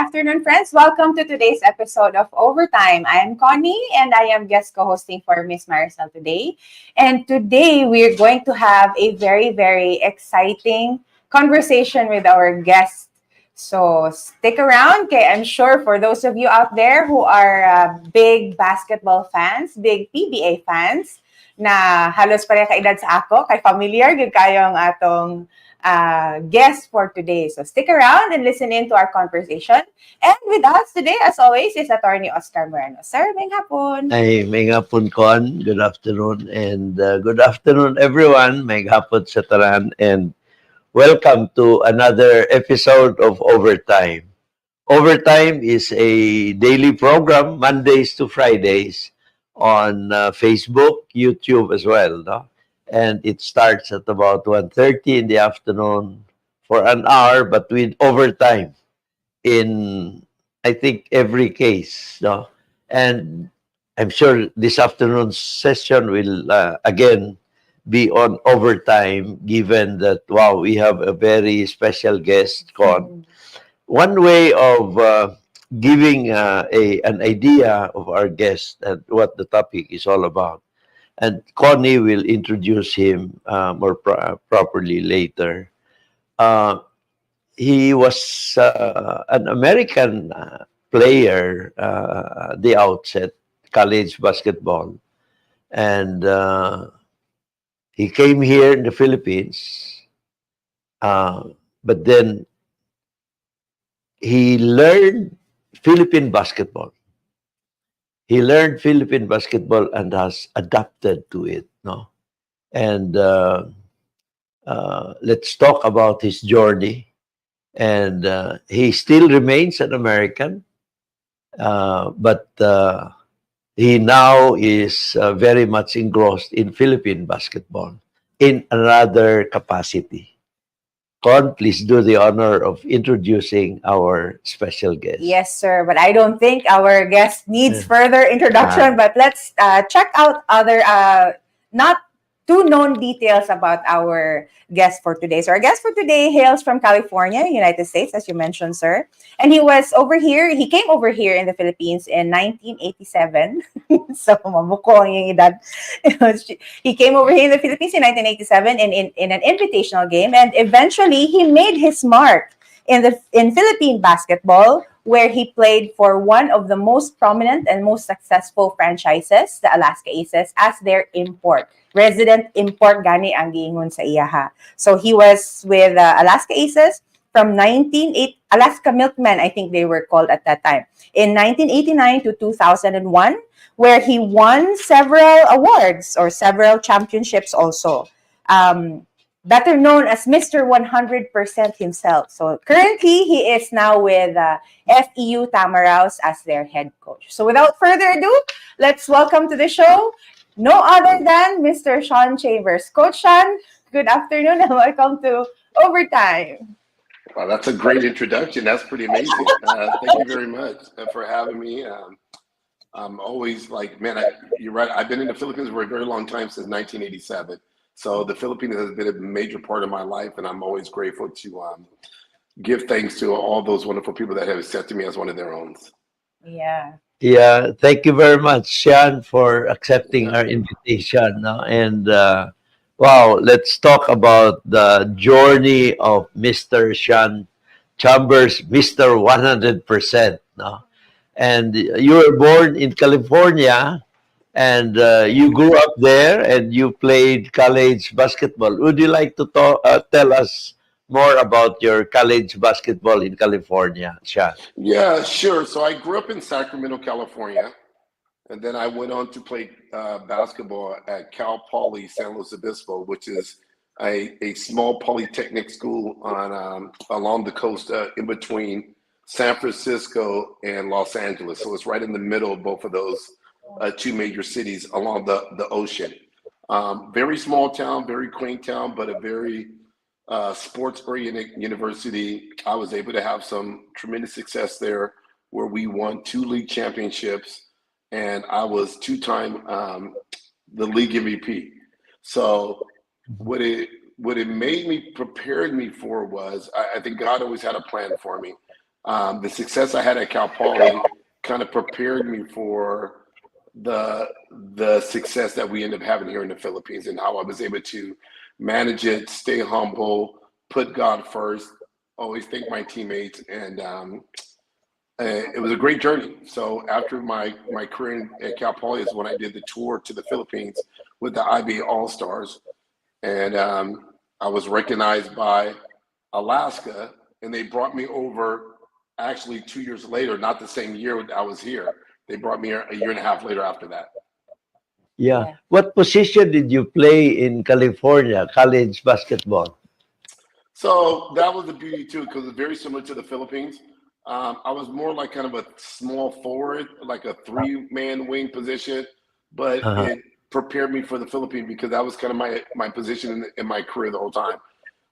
afternoon, friends. Welcome to today's episode of Overtime. I am Connie, and I am guest co-hosting for Miss Maricel today. And today, we're going to have a very, very exciting conversation with our guest. So stick around, okay? I'm sure for those of you out there who are big basketball fans, big PBA fans, na halos pareha kaedad sa ako, kay familiar, gid kayong atong guest for today. So stick around and listen in to our conversation. And with us today, as always, is Attorney Oscar Moreno. Sir, may hapon. Ay, may hapon kon. Good afternoon and good afternoon everyone. May hapon sa tanan and welcome to another episode of Overtime. Overtime is a daily program, Mondays to Fridays, on Facebook, YouTube as well. No? And it starts at about 1:30 in the afternoon for an hour, but with overtime in, I think, every case. No? And I'm sure this afternoon's session will again be on overtime, given that, wow, we have a very special guest, Con. One way of giving an idea of our guest and what the topic is all about, and Connie will introduce him more properly later. He was an American player at the outset, college basketball, and he came here in the Philippines, but then he learned Philippine basketball. He learned Philippine basketball and has adapted to it. No, and let's talk about his journey. And he still remains an American, but he now is very much engrossed in Philippine basketball in another capacity. Con, please do the honor of introducing our special guest. Yes, sir. But I don't think our guest needs further introduction. But let's check out other not too known details about our guest for today. So our guest for today hails from California, United States, as you mentioned, sir. And he was over here. He came over here in the Philippines in 1987. So mabukong yung edad. He came over here in the Philippines in 1987 in an invitational game, and eventually he made his mark in Philippine basketball, where he played for one of the most prominent and most successful franchises, the Alaska Aces, as their resident import gani ang giingon sa iyaha. So he was with Alaska Aces from Alaska Milkmen, I think they were called at that time, in 1989 to 2001, where he won several awards or several championships also. Better known as Mr. 100% himself. So currently, he is now with FEU Tamaraws as their head coach. So without further ado, let's welcome to the show no other than Mr. Sean Chambers. Coach Sean, good afternoon and welcome to Overtime. Wow, that's a great introduction. That's pretty amazing. Thank you very much for having me. I'm always like, man, you're right. I've been in the Philippines for a very long time, since 1987. So the Philippines has been a major part of my life, and I'm always grateful to give thanks to all those wonderful people that have accepted me as one of their own. Yeah. Yeah, thank you very much, Sean, for accepting our invitation. No? And wow, let's talk about the journey of Mr. Sean Chambers, Mr. 100%. No? And you were born in California, and you grew up there, and you played college basketball. Would you like to tell us more about your college basketball in California, Sean? Yeah, sure. So I grew up in Sacramento, California, and then I went on to play basketball at Cal Poly San Luis Obispo, which is a small polytechnic school on along the coast in between San Francisco and Los Angeles. So it's right in the middle of both of those two major cities along the ocean. Very small town, very quaint town, but a very sports-oriented university. I was able to have some tremendous success there, where we won 2 league championships, and I was 2-time the league MVP. So what it prepared me for was, I think God always had a plan for me. The success I had at Cal Poly kind of prepared me for the success that we end up having here in the Philippines, and how I was able to manage it, stay humble, put God first, always thank my teammates, and it was a great journey. So after my career at Cal Poly is when I did the tour to the Philippines with the IB All Stars, and I was recognized by Alaska, and they brought me over actually 2 years later, not the same year I was here. They brought me a year and a half later after that. Yeah. Yeah. What position did you play in California, college basketball? So that was the beauty too, because it's very similar to the Philippines. I was more like kind of a small forward, like a three-man wing position, but Uh-huh. it prepared me for the Philippines because that was kind of my position in my career the whole time.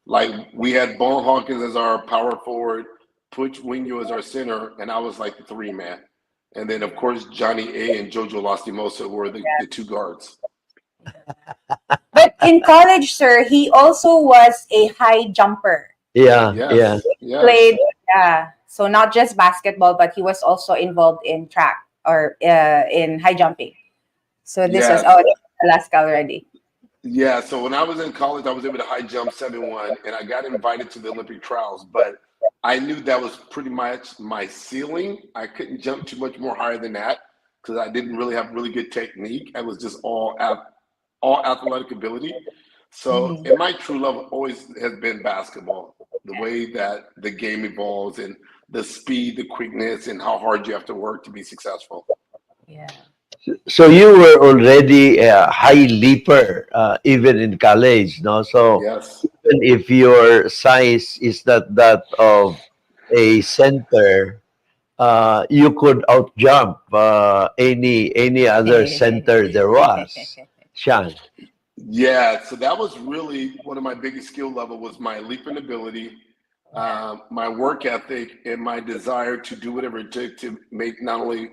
Like we had Bone Hawkins as our power forward, Putch Wingyo as our center, and I was like the three-man. And then of course Johnny A and Jojo Lastimosa were the two guards. But in college, sir, he also was a high jumper. Yeah, yeah. Yes, yes. Played, yeah. So not just basketball, but he was also involved in track or in high jumping. So this was Yes. Alaska already. Yeah, so when I was in college, I was able to high jump 7-1, and I got invited to the Olympic trials, but I knew that was pretty much my ceiling. I couldn't jump too much more higher than that because I didn't really have really good technique. I was just all athletic ability. So, Mhm. and my true love always has been basketball. The way that the game evolves and the speed, the quickness, and how hard you have to work to be successful. Yeah. So you were already a high leaper, even in college, no? So Yes. even if your size is not that of a center, you could outjump any other center there was. Sean. Yeah, so that was really one of my biggest skill level was my leaping ability, Yeah. my work ethic, and my desire to do whatever it took to make not only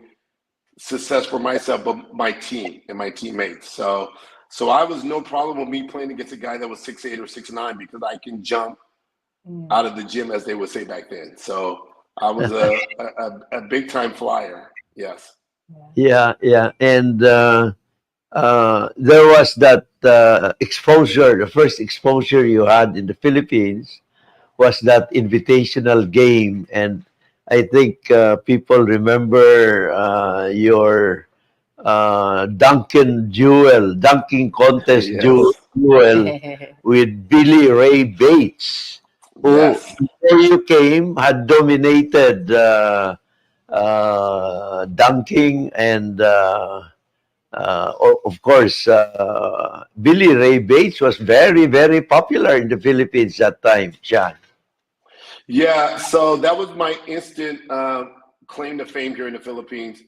success for myself but my team and my teammates. So I was no problem with me playing against a guy that was 6'8" or 6'9" because I can jump Mm. out of the gym, as they would say back then. So I was a big time flyer. Yes. Yeah, yeah. And there was that exposure, the first exposure you had in the Philippines was that invitational game. And I think people remember your dunking contest Yes. duel with Billy Ray Bates, who Yes. before you came had dominated dunking and of course, Billy Ray Bates was very, very popular in the Philippines that time, Sean. Yeah, so that was my instant claim to fame here in the Philippines.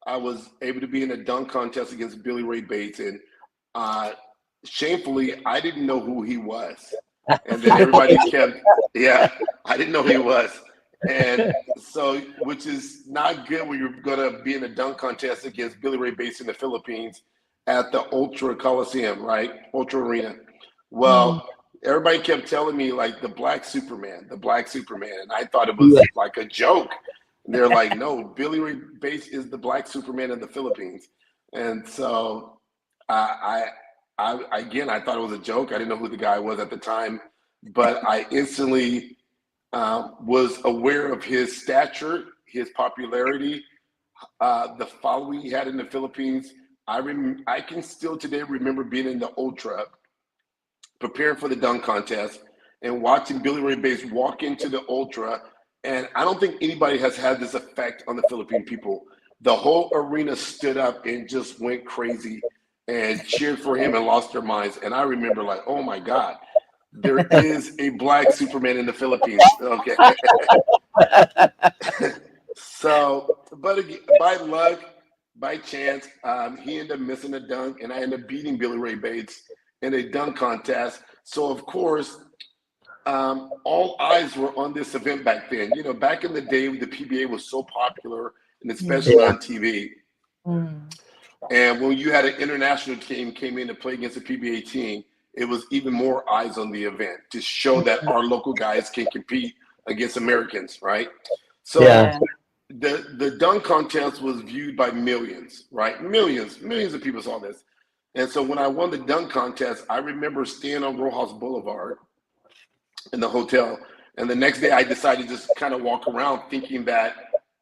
I was able to be in a dunk contest against Billy Ray Bates, and uh, shamefully, I didn't know who he was. And then everybody kept, yeah, I didn't know who he was. And so, which is not good when you're going to be in a dunk contest against Billy Ray Bates in the Philippines at the Ultra Coliseum, right? Ultra Arena. Mm. Well, everybody kept telling me like the Black Superman, the Black Superman. And I thought it Yeah. was like a joke. And they're like, no, Billy Ray Bates is the Black Superman of the Philippines. And so again, I thought it was a joke. I didn't know who the guy was at the time, but I instantly was aware of his stature, his popularity, the following he had in the Philippines. I can still today remember being in the Ultra, preparing for the dunk contest, and watching Billy Ray Bates walk into the Ultra. And I don't think anybody has had this effect on the Philippine people. The whole arena stood up and just went crazy and cheered for him and lost their minds. And I remember like, oh my God, there is a Black Superman in the Philippines. Okay. So, but again, by luck, by chance, he ended up missing a dunk, and I ended up beating Billy Ray Bates in a dunk contest. So, of course, all eyes were on this event back then. You know, back in the day, the PBA was so popular, and especially Yeah. on TV. Mm. And when you had an international team came in to play against a PBA team, it was even more eyes on the event to show that our local guys can compete against Americans, right? So Yeah. Yeah. the dunk contest was viewed by millions, right? Millions of people saw this. And so when I won the dunk contest, I remember staying on Rojas Boulevard in the hotel. And the next day I decided to just kind of walk around thinking that,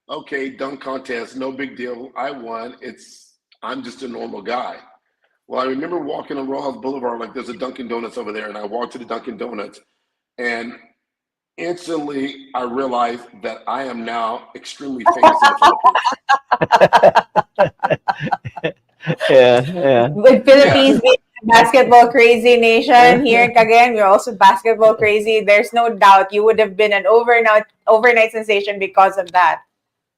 okay, dunk contest, no big deal. I won. I'm just a normal guy. Well, I remember walking on Rojas Boulevard, like there's a Dunkin' Donuts over there, and I walked to the Dunkin' Donuts, and instantly I realized that I am now extremely famous in the Philippines. Yeah. Yeah. With Yes, Philippines being a basketball crazy nation, here in Cagayan, we're also basketball crazy. There's no doubt you would have been an overnight sensation because of that.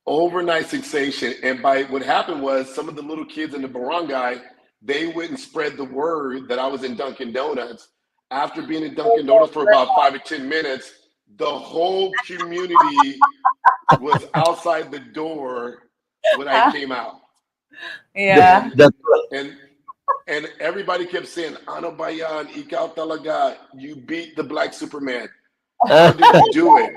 overnight sensation. And by what happened was some of the little kids in the barangay, they wouldn't spread the word that I was in Dunkin' Donuts. After being in Dunkin' Donuts for about 5 or 10 minutes, the whole community was outside the door when I came out. Yeah. And That and and everybody kept saying, Ano Bayan, ikaw talaga, you beat the black Superman. How did you do it?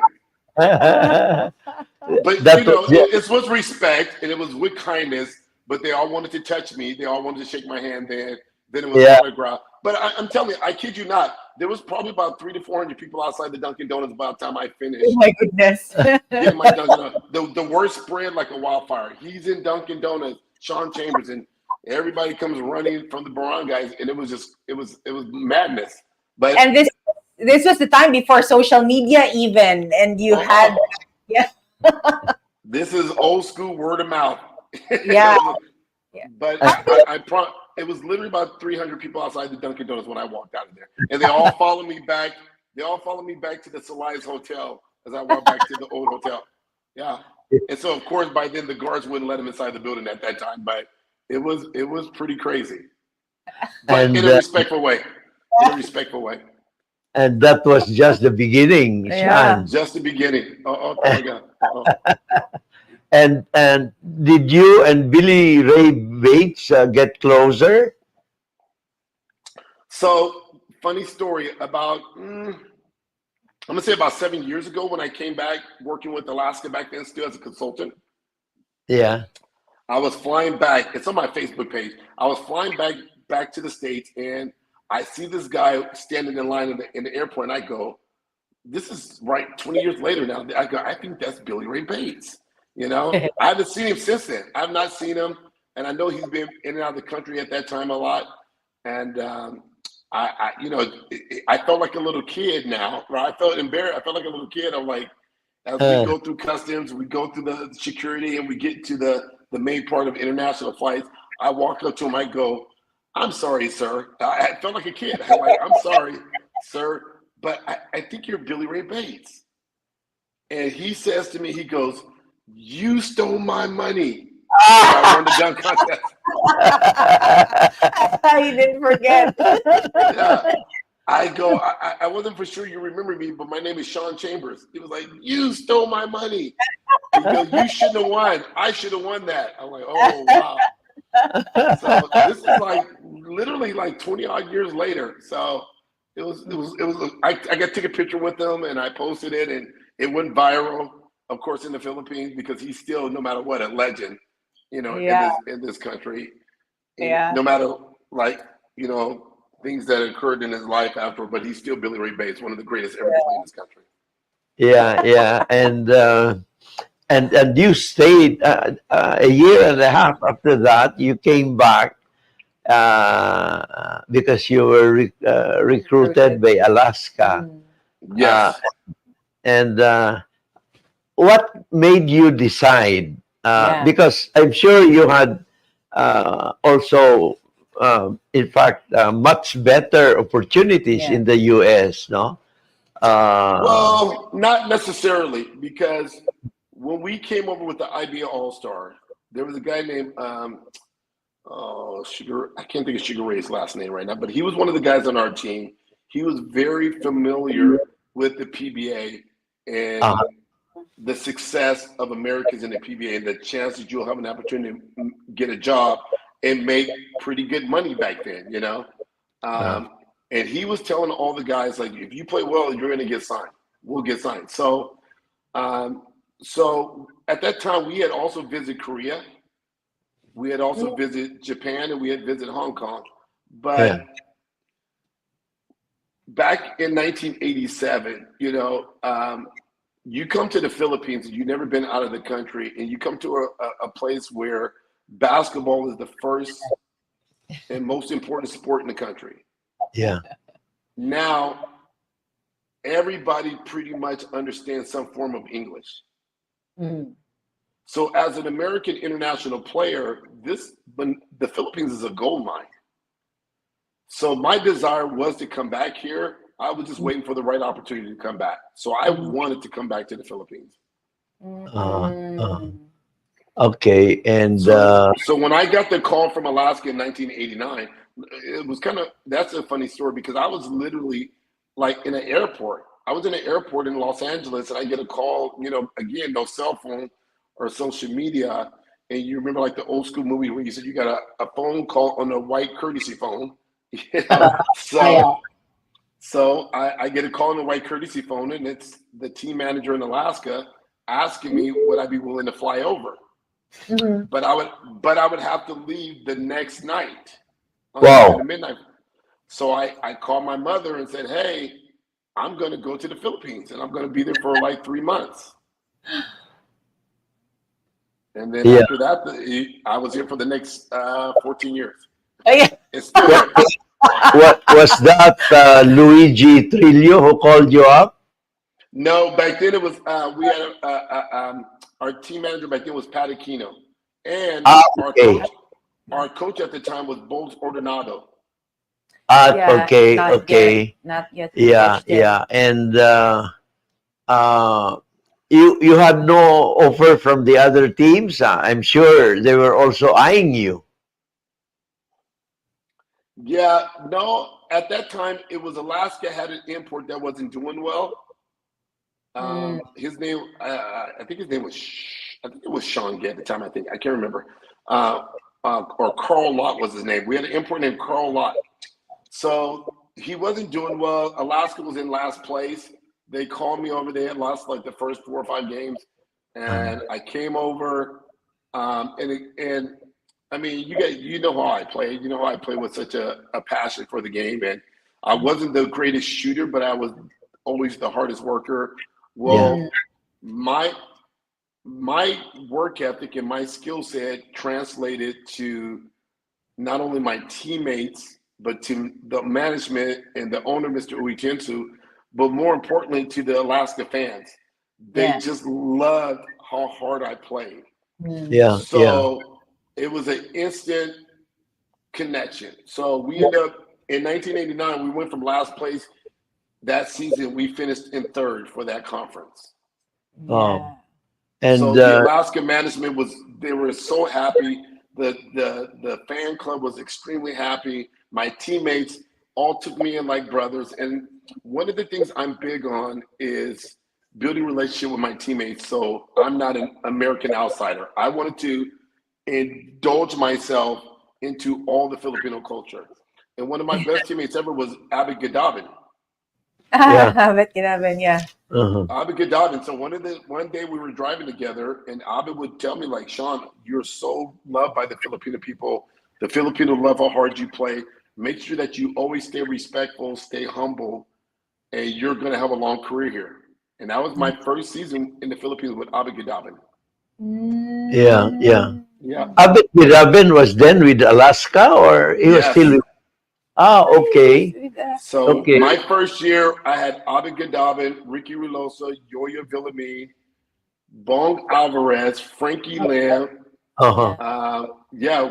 But that was yeah. it was respect and it was with kindness. But they all wanted to touch me. They all wanted to shake my hand. Then it was Yeah. autograph. But I'm telling you, I kid you not. There was probably about 300 to 400 people outside the Dunkin' Donuts by the time I Oh finished my goodness. getting my Dunkin' Donuts. The word spread like a wildfire. He's in Dunkin' Donuts. Sean Chambers and everybody comes running from the barangays, and it was madness. But And this was the time before social media even, and you had, oh, yeah, this is old school word of mouth. yeah, yeah. But How did it was literally about 300 people outside the Dunkin' Donuts when I walked out of there, and they all followed me back. They all followed me back to the Celai's Hotel as I walked back to the old hotel. Yeah, and so of course by then the guards wouldn't let him inside the building at that time, but it was pretty crazy, but in and a respectful way. In a respectful way. and that was just the beginning, yeah. Sean. Just the beginning. Oh, talaga. Oh. And did you and Billy Ray Bates get closer? So funny story about. I'm gonna say about 7 years ago when I came back working with Alaska back then, still as a consultant. Yeah. I was flying back. It's on my Facebook page. I was flying back to the States, and I see this guy standing in line in the airport, and I go, "This is right 20 years later now." I go, "I think that's Billy Ray Bates." I haven't seen him since then. I've not seen him, and I know he's been in and out of the country at that time a lot. And I felt like a little kid now, right? I felt embarrassed. I felt like a little kid. I'm like, as we Uh, go through customs, we go through the security, and we get to the main part of international flights. I walk up to him. I go, "I'm sorry, sir." I felt like a kid. I'm like, "I'm sorry, sir, but I think you're Billy Ray Bates." And he says to me, he goes, "You stole my money when I won the dunk contest." You didn't forget. Yeah. I go, I wasn't for sure you remember me, but my name is Sean Chambers. He was like, "You stole my money." He goes, "You shouldn't have won. I should have won that." I'm like, "Oh, wow." So this is like literally like 20 odd years later. So I got to take a picture with him and I posted it and it went viral, of course, in the Philippines because he's still, no matter what, a legend, in Yeah, this country. yeah. No matter like, things that occurred in his life after, but he's still Billy Ray Bates, one of the greatest ever to play in this country. yeah, yeah, and you stayed a year and a half after that. You came back because you were recruited Recruited. by Alaska. Mm. Uh, Yes. and what made you decide? Yeah, Because I'm sure you had also, in fact, much better opportunities yeah, in the U.S. No. Uh, Well, not necessarily, because when we came over with the IBA All Star, there was a guy named Sugar. I can't think of Sugar Ray's last name right now, but he was one of the guys on our team. He was very familiar with the PBA and uh, the success of Americans in the PBA and the chance that you'll have an opportunity to get a job and make pretty good money back then. uh, And he was telling all the guys, like, if you play well, you're going to get signed. We'll get signed. So um, So at that time, we had also visited Korea. We had also Mm. visited Japan, and we had visited Hong Kong. Yeah. But back in 1987, you come to the Philippines and you've never been out of the country, and you come to a place where basketball is the first and most important sport in the country. Yeah. Now, everybody pretty much understands some form of English. Mm. So, as an American international player, the Philippines is a gold mine. So, my desire was to come back here. I was just waiting for the right opportunity to come back. So, I Mm. wanted to come back to the Philippines. Uh, uh, Mm. okay. And So when I got the call from Alaska in 1989, it was that's a funny story because I was literally like in an airport. I was in an airport in Los Angeles and I get a call, again, no cell phone or social media. And you remember like the old school movie where you said you got a phone call on a white courtesy phone. You know? Yeah. So I get a call on the white courtesy phone and it's the team manager in Alaska asking me would I be willing to fly over. Mhm. But I would have to leave the next night in the wow. midnight. So I called my mother and said, "Hey, I'm going to go to the Philippines and I'm going to be there for like 3 months." And then Yeah. after that, I was here for the next 14 years. Oh, yeah. It's still What here. what was that Luigi Trillo who called you up? No, back then it was we had our team manager back then was Pat Aquino, and Ah, our okay. coach at the time was Bones Ordonado. Yeah, Okay, not yet, okay. not yet Yeah, engaged yet. yeah. And uh you had no offer from the other teams. I'm sure they were also eyeing you. Yeah, no, at that time it was Alaska had an import that wasn't doing well. Mm. His name, I think his name was, I think it was Sean Gay at the time. I think I can't remember, uh, or Carl Lott was his name. We had an import named Carl Lott. So he wasn't doing well. Alaska was in last place. They called me over. They had lost like the first 4 or 5 games, Uh, and I came over. And I mean, you know how I play. You know how I play with such a passion for the game. And I wasn't the greatest shooter, but I was always the hardest worker. yeah, Mm. Well, my my work ethic and my skill set translated to not only my teammates, but to the management and the owner, Mr. Uitensu, but more importantly to the Alaska fans. They Yeah. just loved how hard I played. Mm. yeah, yeah. So it was an instant connection. So we ended up in 1989, we went from last place. That season, we finished in third for that conference. Oh, Yeah. and So the Alaska management they were so happy. The fan club was extremely happy. My teammates all took me in like brothers. And one of the things I'm big on is building relationship with my teammates. So I'm not an American outsider. I wanted to indulge myself into all the Filipino culture. And one of my best teammates ever was Abby Gadavin. yeah, Bet kinaban, yeah. uh-huh. Abby Gadavin. So one day we were driving together, and Abby would tell me like, "Sean, you're so loved by the Filipino people. The Filipino love how hard you play. Make sure that you always stay respectful, stay humble, and you're going to have a long career here." And that was my first season in the Philippines with Abby Gadavin. Yeah, yeah. Mm. Yeah. Abed Rabin was then with Alaska, or he was still Yes. with. Ah, Ay, was okay, with So okay. my first year, I had Abby Gadavin, Ricky Rulosa, Yoya Villamine, Bong Alvarez, Frankie Lamb. Uh-huh. yeah. Yeah,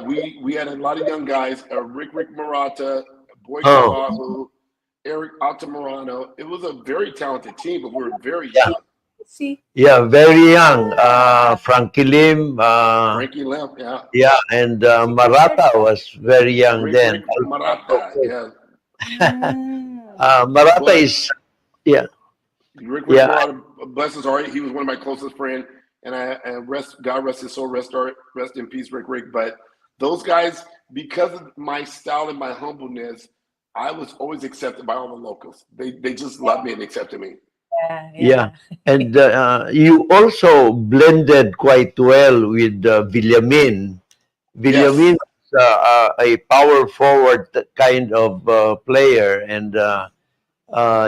we had a lot of young guys. Rick Murata, Boy Oh, Kalahu, Eric Altamirano. It was a very talented team, but we were very yeah, young. See? yeah, very young. Frankie Lim, Frankie Lamb, yeah. yeah, and See, pictured Marata ka. was very young then. Rick Marata, yeah. Mm. Marata But is, yeah, Rick yeah, Marata, bless his heart, he was one of my closest friends. And God rest his soul, rest in peace, Rick. But those guys, because of my style and my humbleness, I was always accepted by all the locals. They just loved me and accepted me. Yeah, Yeah. yeah. And you also blended quite well with Villamin. Yes. Villamin is a power forward kind of player, and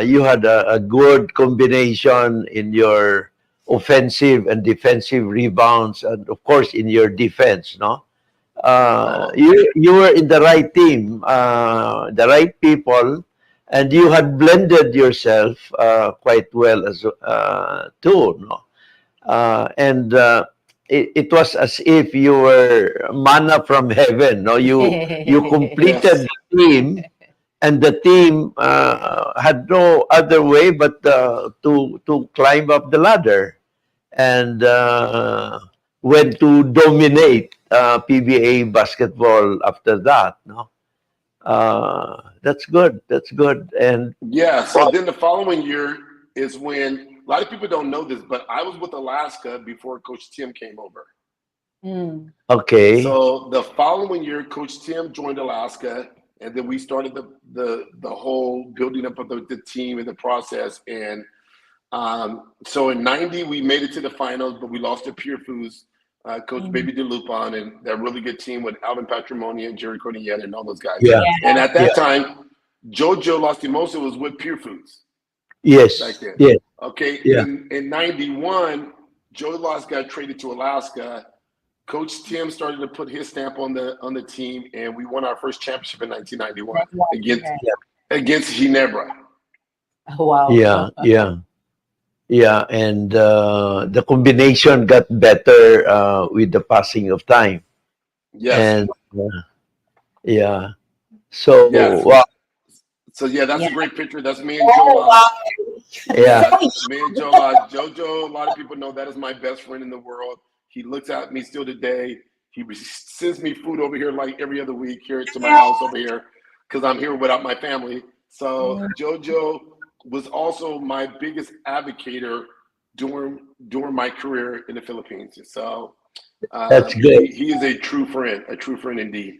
you had a good combination in your offensive and defensive rebounds, and of course in your defense. No, Oh, you were in the right team, the right people, and you had blended yourself quite well as too. No, and it was as if you were manna from heaven. No, you completed yes. the team, and the team had no other way but to climb up the ladder and went to dominate PBA basketball after that. No, that's good. That's good. And Yeah. So then the following year is when a lot of people don't know this, but I was with Alaska before Coach Tim came over. Mm. okay, So the following year, Coach Tim joined Alaska, and then we started the whole building up of the team and the process. And so in '90, we made it to the finals, but we lost to Pure Foods, Coach Mm. Baby DeLupon, and that really good team with Alvin Patrimonio and Jerry Corneliet and all those guys. yeah, And at yeah, that time, JoJo Lastimosa was with Pure Foods back yes, then. yes, Okay, yeah, in '91, Joe Lost got traded to Alaska. Coach Tim started to put his stamp on the team, and we won our first championship in 1991 Like what? against Right. yeah, against Ginebra. Oh, wow. yeah, yeah. Yeah, and the combination got better with the passing of time. Yes, And yeah, so yes. wow, So yeah, that's Yeah. a great picture. That's me and Joe Oh, Lost. wow. yeah, Yeah, me and Joe Lost. JoJo, a lot of people know that is my best friend in the world. He looks at me still today. He sends me food over here like every other week here to my house over here because I'm here without my family. So Mm. JoJo was also my biggest advocator during my career in the Philippines. So that's good. he is a true friend indeed.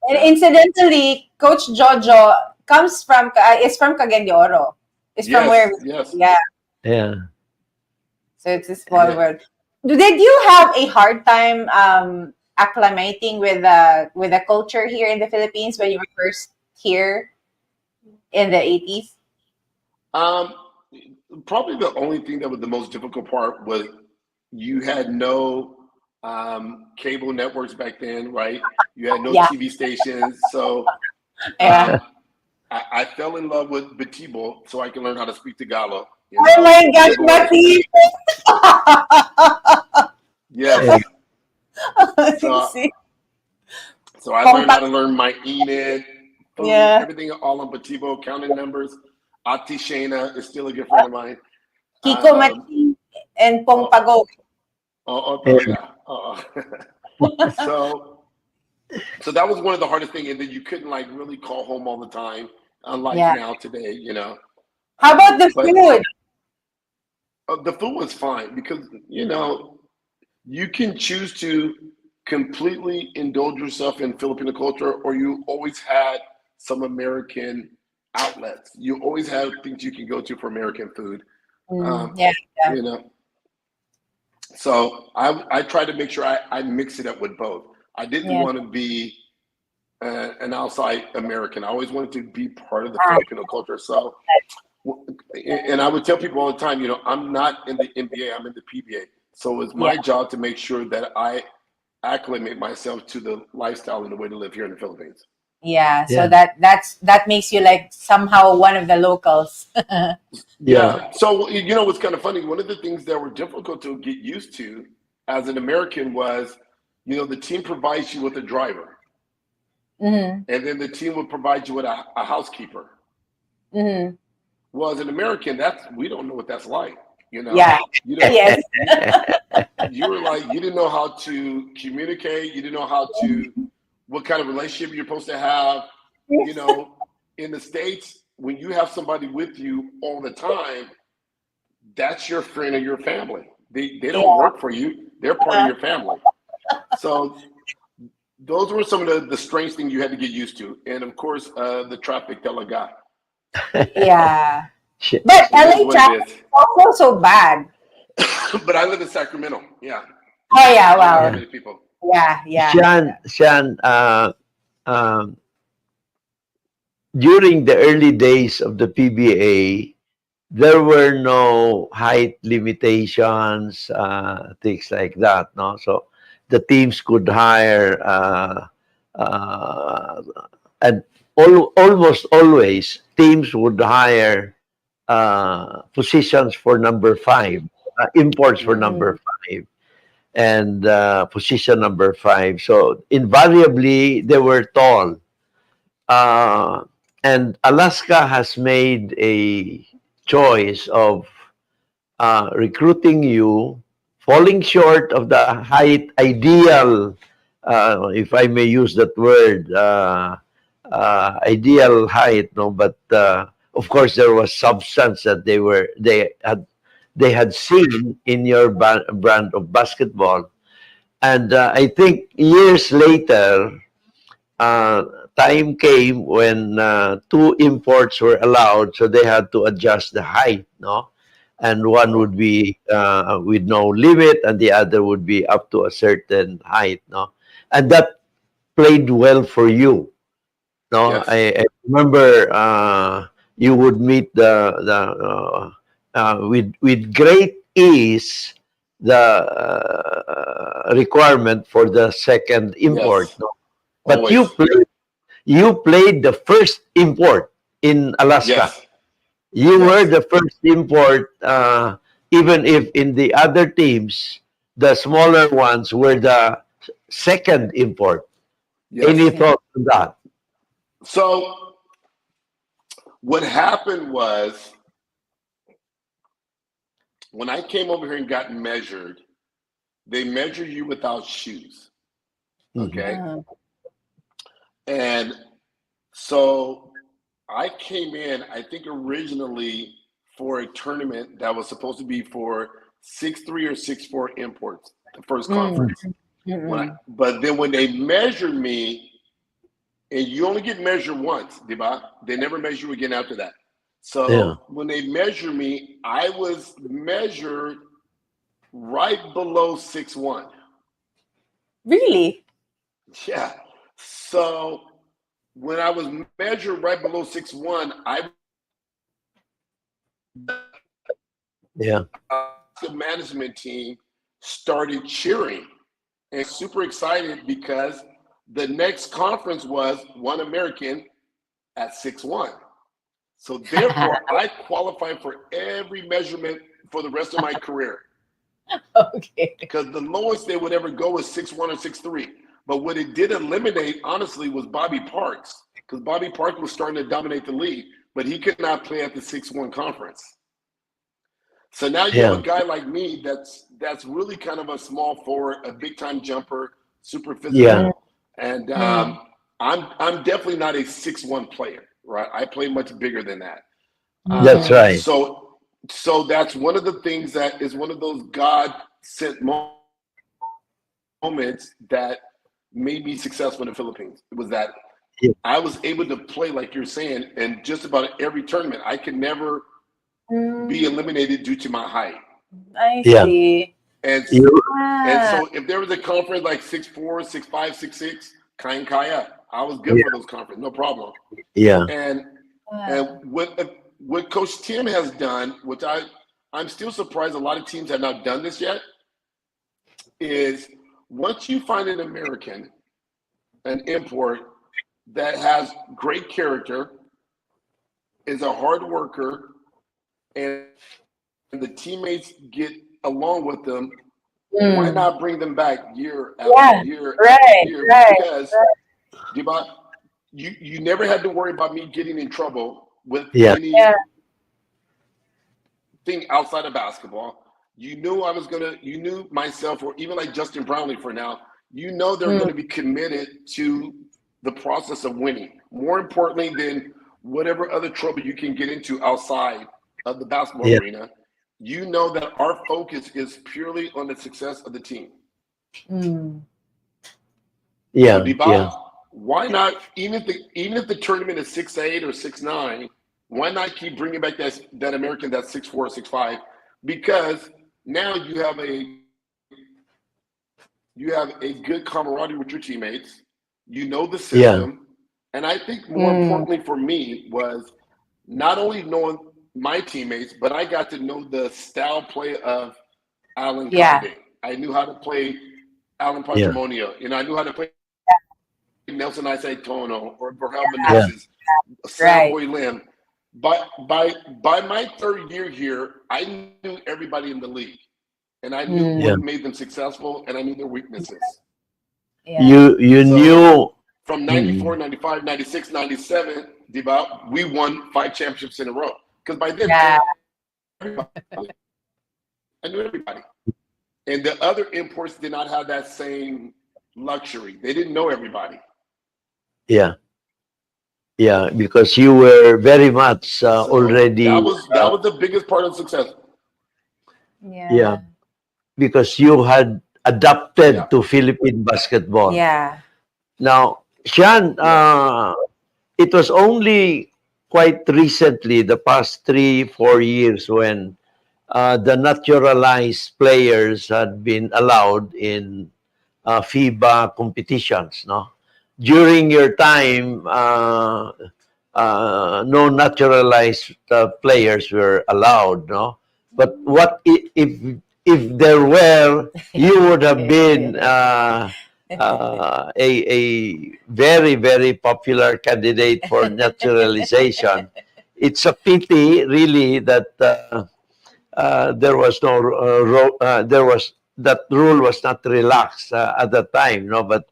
And Yeah. incidentally, Coach Jojo is from Cagayan de Oro. Is from Yes. where? Yes. Yeah. Yeah. So it's a small Yeah. world. Did you have a hard time acclimating with the culture here in the Philippines when you were first here in the 80s? Um, Probably the only thing that was the most difficult part was you had no cable networks back then, right? You had no Yeah. TV stations, so Yeah. um, I fell in love with Betibo so I can learn how to speak Tagalog. You Oh know, my gosh, Betibo was Mati! Yeah. yes. So See? so I learned how Compact. to learn my Enid, food, Yeah. everything all on Betibo, counting numbers. Ati Shana is still a good friend of mine. Kiko Um, Mati and Pong oh, Pago. talaga. So so that was one of the hardest things, and then you couldn't like really call home all the time, unlike Yeah. now today, you know. How about the But food? the food was fine because you know you can choose to completely indulge yourself in Filipino culture, or you always had some American outlets. You always have things you can go to for American food. Mm, Um, yeah, yeah, you know, so I try to make sure I mix it up with both. I didn't yeah. want to be an outside American. I always wanted to be part of the Ah, Filipino culture. So, and I would tell people all the time, you know, I'm not in the NBA, I'm in the PBA. So it's yeah, my job to make sure that I acclimate myself to the lifestyle and the way to live here in the Philippines. yeah. So Yeah. that makes you like somehow one of the locals. Yeah. Yeah. So, you know, what's kind of funny, one of the things that were difficult to get used to as an American was, you know, the team provides you with a driver, Hmm. and then the team would provide you with a housekeeper. Hmm. Well, as an American, we don't know what that's like. You know, Yeah. you don't Yes. you were like you didn't know how to communicate. You didn't know how to what kind of relationship you're supposed to have. You know, in the States, when you have somebody with you all the time, that's your friend or your family. They don't Yeah. work for you. They're part of your family. So those were some of the strange things you had to get used to. And of course, the traffic talaga. Yeah. But It is LA what traffic it is also so bad. is. But I live in Sacramento. Yeah, Oh yeah, not Yeah. that well, many people. yeah, yeah. Sian, um, during the early days of the PBA, there were no height limitations, things like that. No, so the teams could hire, uh, and almost always teams would hire positions for number five, imports for Mm. number five, and position number five. So invariably, they were tall. Uh, and Alaska has made a choice of recruiting you, falling short of the height ideal, if I may use that word, ideal height. No, but of course there was substance that they had seen in your brand of basketball, and I think years later, uh, time came when two imports were allowed, so they had to adjust the height, no? And one Oh, would be with no limit, and the other would be up to a certain height, no? And that played well for you, no? yes, I remember you would meet with great ease the requirement for the second import, yes, no? But you always. played the first import in Alaska. Yes, You were yes, the first import, even if in the other teams, the smaller ones were the second import. Any yes. thoughts on that? So what happened was when I came over here and got measured, they measure you without shoes. Mhm. Okay. And so I came in, I think originally for a tournament that was supposed to be for 6'3" or 6'4" imports, the first Mm, conference. mm, But then when they measured me, and you only get measured once, diba? They never measure you again after that. Yeah. So when they measured me, I was measured right below 6'1". really? Yeah. So when I was measured right below 6'1", Yeah. the management team started cheering and super excited because the next conference was one American at 6'1". So therefore, I qualified for every measurement for the rest of my career Okay. because the lowest they would ever go is 6'1" or 6'3". But what it did eliminate, honestly, was Bobby Parks because Bobby Parks was starting to dominate the league, but he could not play at the 6'1" conference. So now you have a Yeah. guy like me that's really kind of a small forward, a big time jumper, super Yeah. Mm, physical, and mm, I'm definitely not a 6'1" player, right? I play much bigger than that. That's mm. right. So that's one of the things that is one of those God sent moments that made me successful in the Philippines. It was that Yeah. I was able to play like you're saying in just about every tournament. I could never be Mm, eliminated due to my height. I Yeah. see. And You. and Ah, so if there was a conference like 6'4", 6'5", 6'6", Kain Kaya, I was good Yeah. for those conferences, no problem. Yeah. And ah. and what Coach Tim has done, which I'm still surprised a lot of teams have not done this yet, is once you find an American, an import that has great character, is a hard worker, and the teammates get along with them, why Mm. not bring them back year after Yeah, year after right, year? right, Because right. you never had to worry about me getting in trouble with Yeah. Yeah. anything outside of basketball. You knew I was gonna. You knew myself, or even like Justin Brownlee for now. You know they're Mm, going to be committed to the process of winning. More importantly than whatever other trouble you can get into outside of the basketball Yeah. arena, you know that our focus is purely on the success of the team. mm. So Yeah. Yeah. Debop, why not? Even if the tournament is 6'8" or 6'9", why not keep bringing back that American that's 6'4", 6'5", because now you have a good camaraderie with your teammates. You know the Yeah. system, and I think more importantly for me was not only knowing my teammates, but I got to know the style play of Alan Yeah. Conde. I knew how to play Alan Yeah. Patrimonio, and I knew how to play Nelson Isaitono or Berhel Yeah. Meneses, Sam Right. Boy Lim. By my third year here, I knew everybody in the league, and I knew Yeah. what made them successful, and I knew their weaknesses. Yeah. You So knew. from Mm, 94, 95, 96, 97, Diba, we won 5 championships in a row. Because by then, Yeah. I knew everybody. And the other imports did not have that same luxury. They didn't know everybody. yeah. Yeah. Because you were very much So already. that was the biggest part of success. Yeah. Yeah. Because you had Yeah, adapted to Philippine basketball. Yeah. Now, Sean, yeah. it was only quite recently, the past 3, 4 years, when the naturalized players had been allowed in FIBA competitions. No, during your time, no naturalized players were allowed. No, but what if there were? You would have been a very, very popular candidate for naturalization. It's a pity, really, that there was no there was that rule was not relaxed at that time. No, but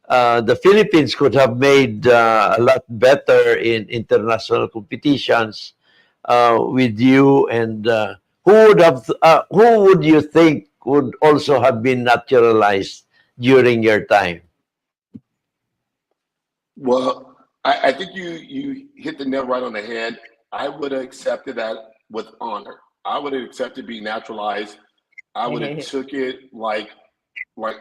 the Philippines could have made a lot better in international competitions with you. And who would you think would also have been naturalized during your time? Well, I think you hit the nail right on the head. I would have accepted that with honor. I would have accepted being naturalized. I would have took it like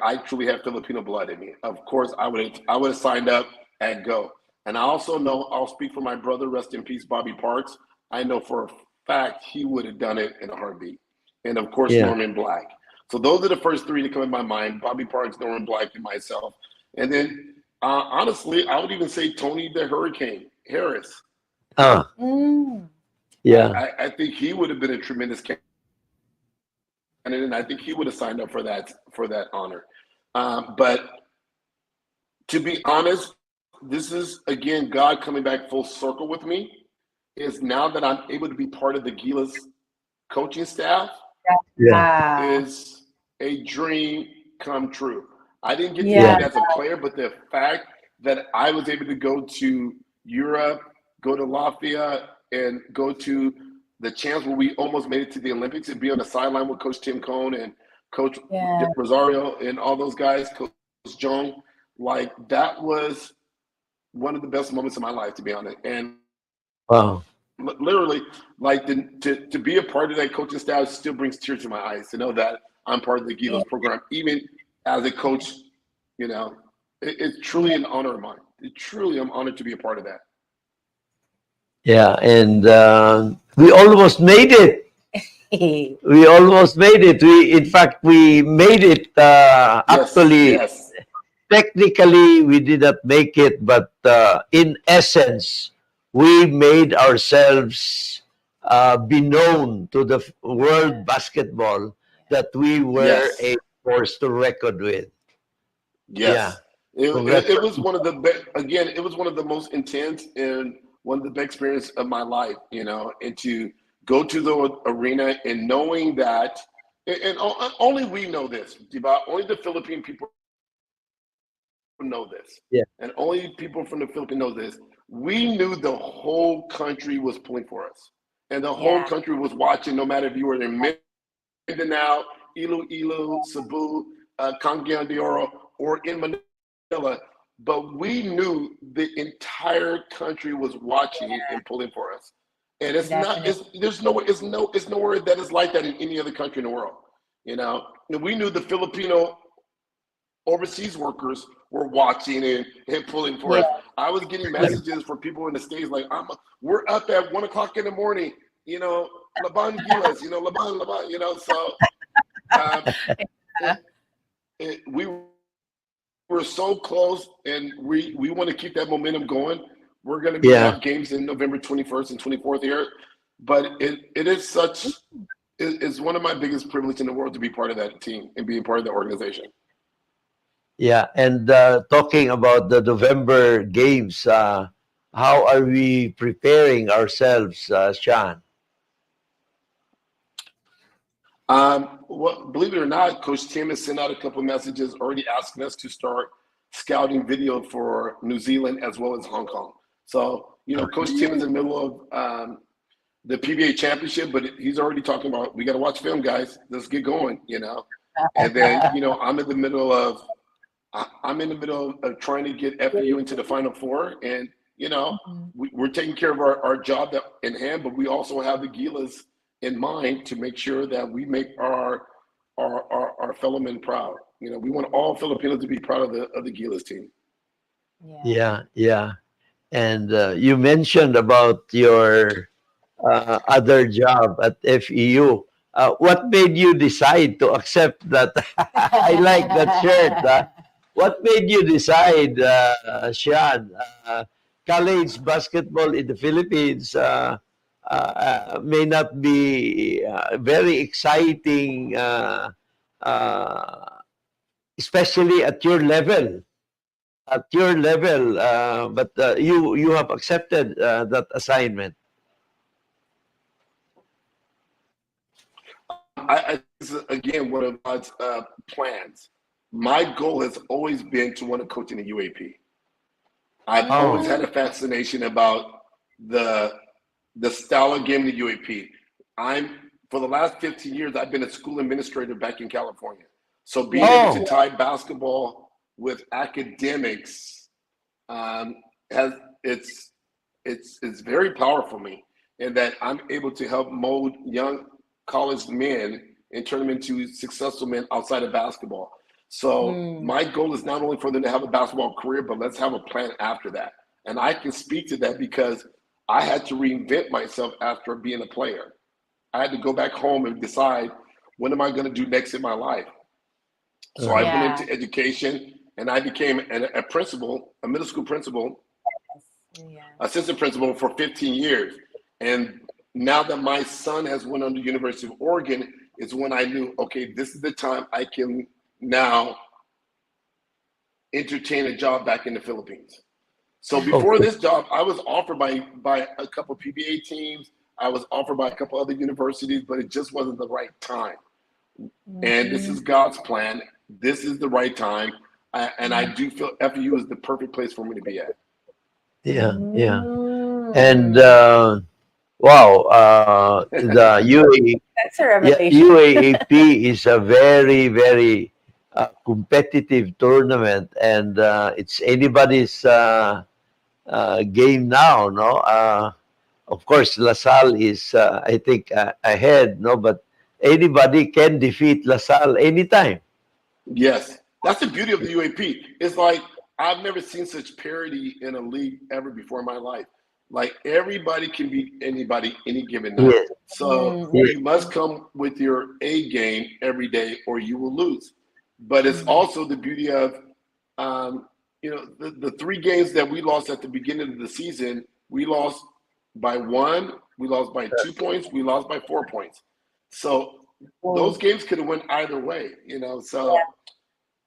I truly have Filipino blood in me. Of course, I would have signed up and go. And I also know I'll speak for my brother, rest in peace, Bobby Parks. I know for a fact he would have done it in a heartbeat. And of course, Yeah. Norman Black. So those are the first three to come in my mind: Bobby Parks, Norman Black, and myself. And then honestly, I would even say Tony the Hurricane Harris. Ah, Mm. yeah. I think he would have been a tremendous candidate, and I think he would have signed up for that honor. But to be honest, this is again God coming back full circle with me. Is now that I'm able to be part of the Gilas coaching staff Yeah. Ah. is a dream come true. I didn't get to do Yeah. Yeah. it as a player, but the fact that I was able to go to Europe, go to Latvia, and go to the chance where we almost made it to the Olympics and be on the sideline with Coach Tim Cohn and Coach Yeah. Rosario and all those guys, Coach Jong, like that was one of the best moments of my life, to be honest. And Wow. literally, like to be a part of that coaching staff still brings tears to my eyes to know that I'm part of the Yeah. Gilas program, even as a coach. It's truly an honor of mine. I'm honored to be a part of that. Yeah. And we almost made it. We almost made it. In fact, we made it. Yes, Actually, yes, technically, we did not make it, but in essence, we made ourselves be known to the world basketball that we were yes, a force to record with. Yeah, yes. It was congratulations. one of the again. It was one of the most intense and one of the best experiences of my life. And to go to the arena and knowing that, and only we know this, Diba, only the Philippine people know this, Yeah, and only people from the Philippines know this. We knew the whole country was pulling for us, and the whole Yeah. country was watching. No matter if you were in Mindanao, Iloilo, Cebu, Cagayan de Oro, or in Manila, but we knew the entire country was watching and pulling for us. And it's not. Definitely. It's nowhere that is like that in any other country in the world. And we knew the Filipino overseas workers were watching and pulling for Yeah. us. I was getting messages from people in the States like, we're up at 1:00 in the morning, Laban Gilas, Laban, so um, we were so close, and we want to keep that momentum going. We're going to have games in November 21st and 24th here, but it's one of my biggest privileges in the world to be part of that team and being part of the organization. Yeah, and talking about the November games, how are we preparing ourselves, Sean? Well, believe it or not, Coach Tim has sent out a couple of messages already asking us to start scouting video for New Zealand as well as Hong Kong. So, Coach Tim is in the middle of the PBA championship, but he's already talking about, we got to watch film, guys. Let's get going, And then, I'm in the middle of trying to get FEU into the Final Four, and we're taking care of our job in hand, but we also have the Gilas in mind to make sure that we make our fellow men proud. We want all Filipinos to be proud of the Gilas team. Yeah. And you mentioned about your other job at FEU. What made you decide to accept that? I like that shirt. What made you decide, Sean? College basketball in the Philippines may not be very exciting, especially at your level. But you have accepted that assignment. I this is, again, one of God's plans. My goal has always been to want to coach in the UAP. I've always had a fascination about the style of game in the UAP. For the last 15 years, I've been a school administrator back in California. So being able to tie basketball with academics it's very powerful for me, in that I'm able to help mold young college men and turn them into successful men outside of basketball. So my goal is not only for them to have a basketball career, but let's have a plan after that. And I can speak to that because I had to reinvent myself after being a player. I had to go back home and decide, what am I going to do next in my life? So I went into education, and I became a principal, a middle school principal, assistant principal for 15 years. And now that my son has went on to the University of Oregon, is when I knew, okay, this is the time I can now entertain a job back in the Philippines. So before this job, I was offered by a couple of PBA teams. I was offered by a couple other universities, but it just wasn't the right time. And this is God's plan. This is the right time. And I do feel FEU is the perfect place for me to be at. Yeah. And the That's a revelation. UAAP is a very, very competitive tournament, and it's anybody's game now, no? Of course, LaSalle is, I think, ahead, no? But anybody can defeat LaSalle anytime. Yes, that's the beauty of the UAP. It's like, I've never seen such parity in a league ever before in my life. Like, everybody can beat anybody any given night. Yes. So you must come with your A game every day, or you will lose. But it's also the beauty of, the 3 games that we lost at the beginning of the season. We lost by 1, we lost by 2 points, we lost by 4 points. So those games could have went either way, So,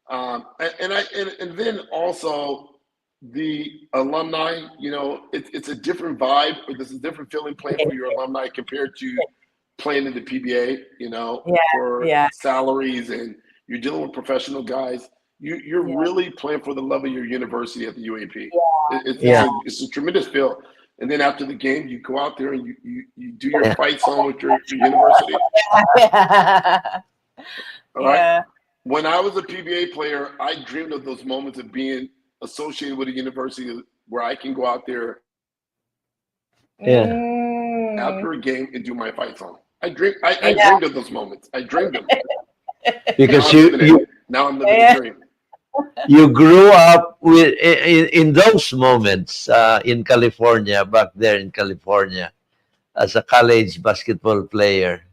and then also the alumni, it's a different vibe. There's a different feeling playing for your alumni compared to playing in the PBA, for salaries, and you're dealing with professional guys. You're really playing for the love of your university at the UAP. It's a tremendous feel. And then after the game, you go out there and you do your fight song with your university. All right. When I was a PBA player, I dreamed of those moments of being associated with a university where I can go out there after a game and do my fight song. I dreamed of those moments. I dreamed them. Because now I'm living the dream. you grew up with in those moments in California, back there in California, as a college basketball player.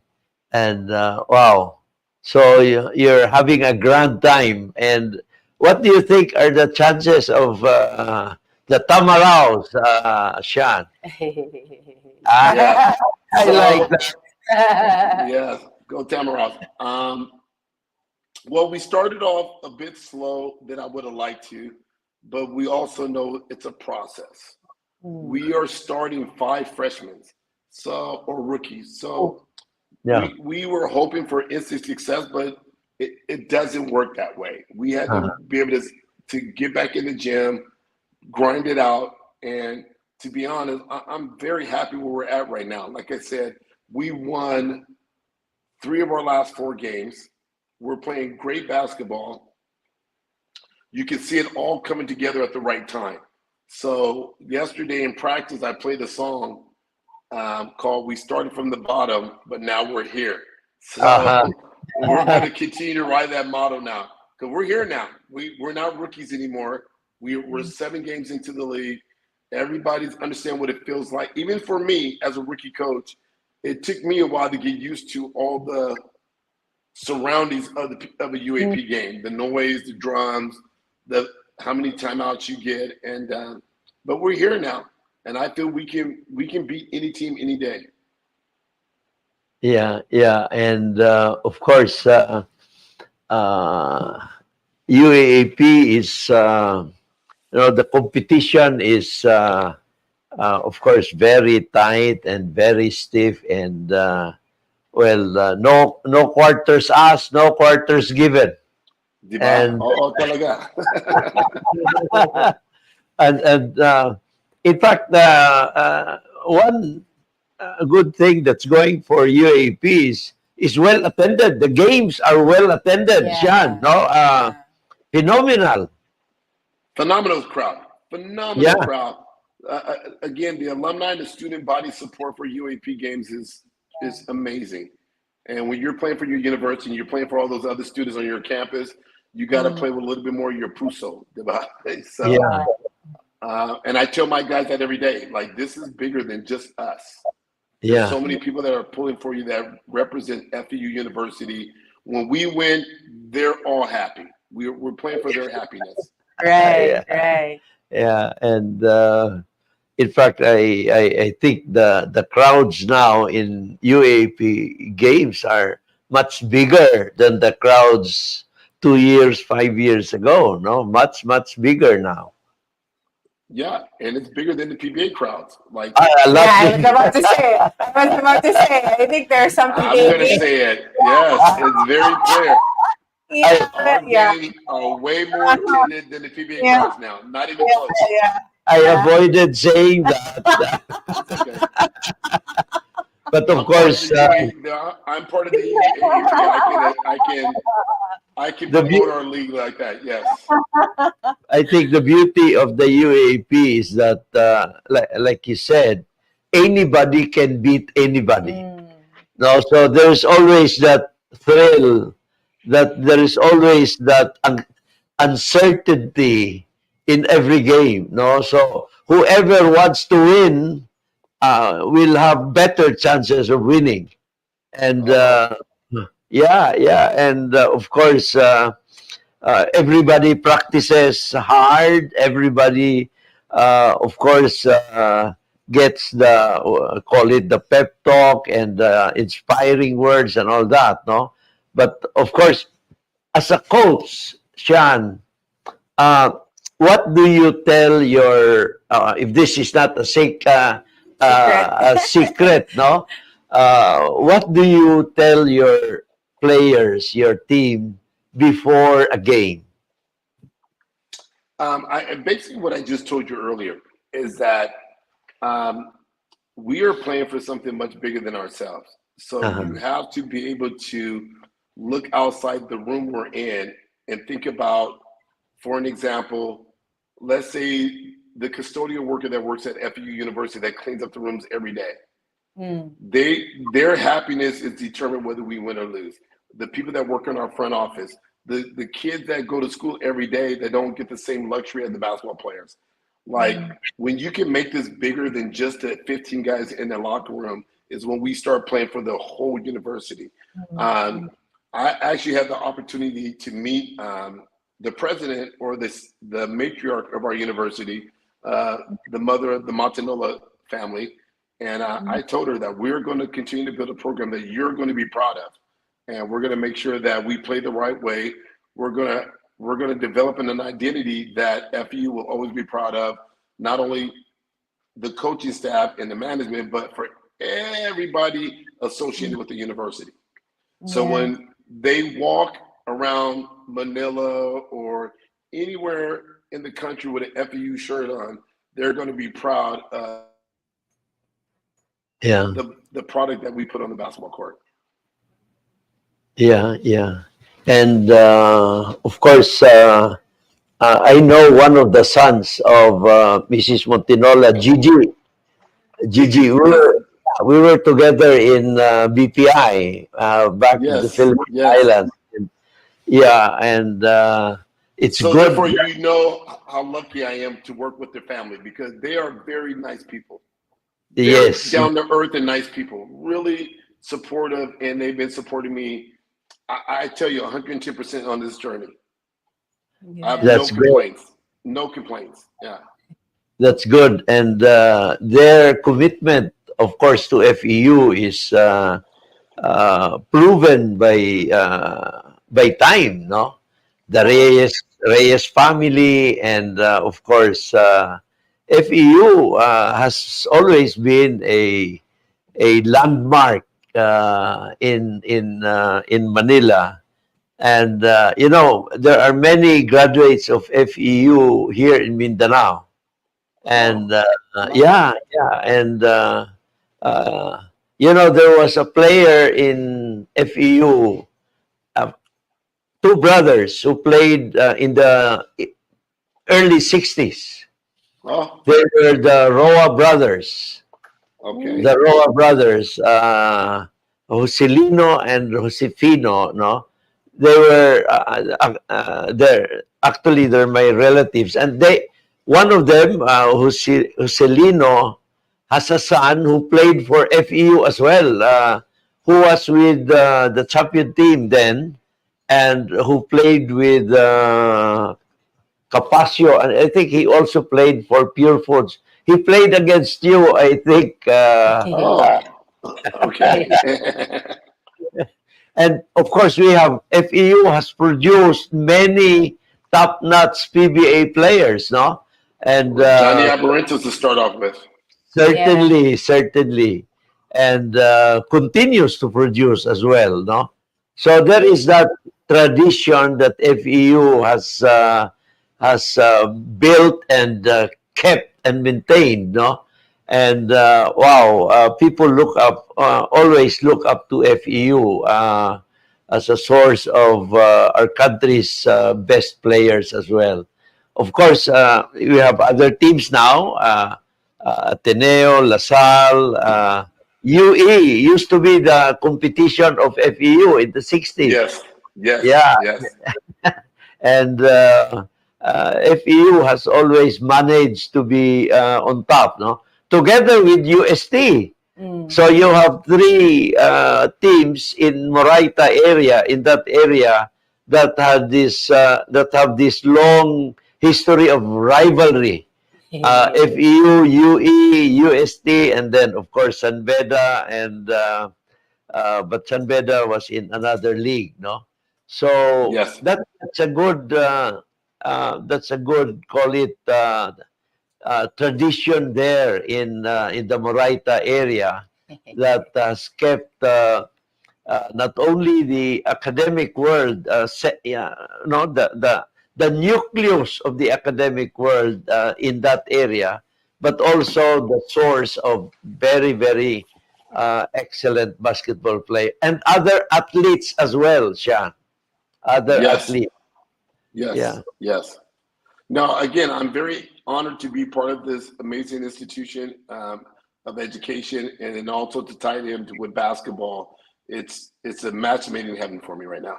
And wow, so you're having a grand time. And what do you think are the chances of the Tamaraws, Sean? Yeah. Ah, I like So that. yeah, go Tamaraws. Well, we started off a bit slow than I would have liked to, but we also know it's a process. Mm. We are starting five freshmen, so or rookies. Oh. So Yeah. we were hoping for instant success, but it doesn't work that way. We had to Uh-huh. be able to get back in the gym, grind it out, and to be honest, I'm very happy where we're at right now. Like I said, we won three of our last four games. We're playing great basketball. You can see it all coming together at the right time. So yesterday in practice, I played a song called "We Started from the Bottom, but Now We're Here." Uh-huh. So we're going to continue to ride that motto now because we're here now. We're not rookies anymore. We're 7 games into the league. Everybody's understand what it feels like. Even for me as a rookie coach, it took me a while to get used to all the surroundings of a Mm. UAP game, the noise, the drums, the how many timeouts you get, and but we're here now, and I feel we can beat any team any day. Yeah, yeah, and of course, uh, UAAP is the competition is of course very tight and very stiff, and no quarters asked, no quarters given, Di ba? and Oo, talaga. and in fact, one good thing that's going for UAP is well attended. The games are well attended, Sean. Yeah. No, Yeah. phenomenal. Phenomenal crowd. Phenomenal Yeah, crowd. Again, the alumni and the student body support for UAP games is amazing. And when you're playing for your university and you're playing for all those other students on your campus, you got to Mm. play with a little bit more of your puso. Diba? So, yeah, and I tell my guys that every day. Like, this is bigger than just us. There's yeah. so many people that are pulling for you that represent FEU University. When we win, they're all happy. We're playing for their happiness. Right. Yeah, Right. yeah, and in fact, I think the crowds now in UAP games are much bigger than the crowds 2 years, 5 years ago. No, much bigger now. Yeah, and it's bigger than the PBA crowds. Like A Yeah, lot I was bigger. about to say. I was about to say. I think there's some I'm PBA gonna games. say it. Yes, it's very clear. Yeah. I Our Yeah. games are way more attended than the PBA Yeah. crowds now. Not even Yeah. close. Yeah. I Yeah. avoided saying that, It's okay. but of I'm part of course, the UA. I'm part of the UAAP. I can the promote beau- our league like that. Yes. I think the beauty of the UAP is that, like you said, anybody can beat anybody. Mm. No, so there's always that thrill, that there is always that uncertainty in every game. No, so whoever wants to win will have better chances of winning. And Oh, yeah, yeah, and of course, everybody practices hard. Everybody, of course, gets the call it the pep talk and inspiring words and all that. No, but of course, as a coach, Sean, uh, what do you tell your if this is not Secret. a secret, no? What do you tell your players, your team, before a game? basically what I just told you earlier is that um, we are playing for something much bigger than ourselves. So you Uh-huh. have to be able to look outside the room we're in and think about, for an example, let's say the custodial worker that works at FEU University that cleans up the rooms every day. Mm. Their happiness is determined whether we win or lose. The people that work in our front office, the kids that go to school every day, they don't get the same luxury as the basketball players. Like when you can make this bigger than just the 15 guys in the locker room is when we start playing for the whole university. I actually had the opportunity to meet the president or the matriarch of our university, the mother of the Montanola family. And I told her that we're going to continue to build a program that you're going to be proud of. And we're going to make sure that we play the right way. We're going to develop an identity that FEU will always be proud of, not only the coaching staff and the management, but for everybody associated with the university. So when they walk around Manila or anywhere in the country with an FEU shirt on, they're going to be proud of the product that we put on the basketball court. Yeah. And of course, I know one of the sons of Mrs. Montinola, Gigi. Gigi, we were together in BPI back in the Philippine Islands. Yeah, and it's so good. Therefore, you know how lucky I am to work with their family because they are very nice people. They're down to earth and nice people, really supportive, and they've been supporting me. I tell you, 110% on this journey. I have no complaints. No complaints. Yeah. That's good. And their commitment, of course, to FEU is proven by time, no? The Reyes family, and of course, FEU has always been a landmark in Manila. And there are many graduates of FEU here in Mindanao. And and there was a player in FEU, two brothers who played in the early 60s. They were the Roa brothers. The Roa brothers, Joselino and Josefino, no? They were they're my relatives, and one of them, Joselino, has a son who played for FEU as well, who was with the champion team then, and who played with Capasio, and I think he also played for Pure Foods. He played against you, I think. Okay. And of course, we have FEU has produced many top-notch PBA players, no? And Johnny Abarentos to start off with. Certainly, and continues to produce as well, no? So there is that tradition that FEU has built and kept and maintained, no? And people always look up to FEU as a source of our country's best players as well. Of course, we have other teams now, Ateneo, LaSalle, UE used to be the competition of FEU in the 60s. Yes. And FEU has always managed to be on top, no? Together with UST. So you have three teams in Moraita area, in that area, that have this long history of rivalry. FEU, UE, UST, and then of course San Beda, and but San Beda was in another league, no? So that's a good call it tradition there in the Moraita area that has kept not only the academic world, the nucleus of the academic world in that area, but also the source of very, very excellent basketball play and other athletes as well, Sean. Athletes. Yes. Now, again, I'm very honored to be part of this amazing institution of education, and then also to tie it in with basketball. It's a match made in heaven for me right now.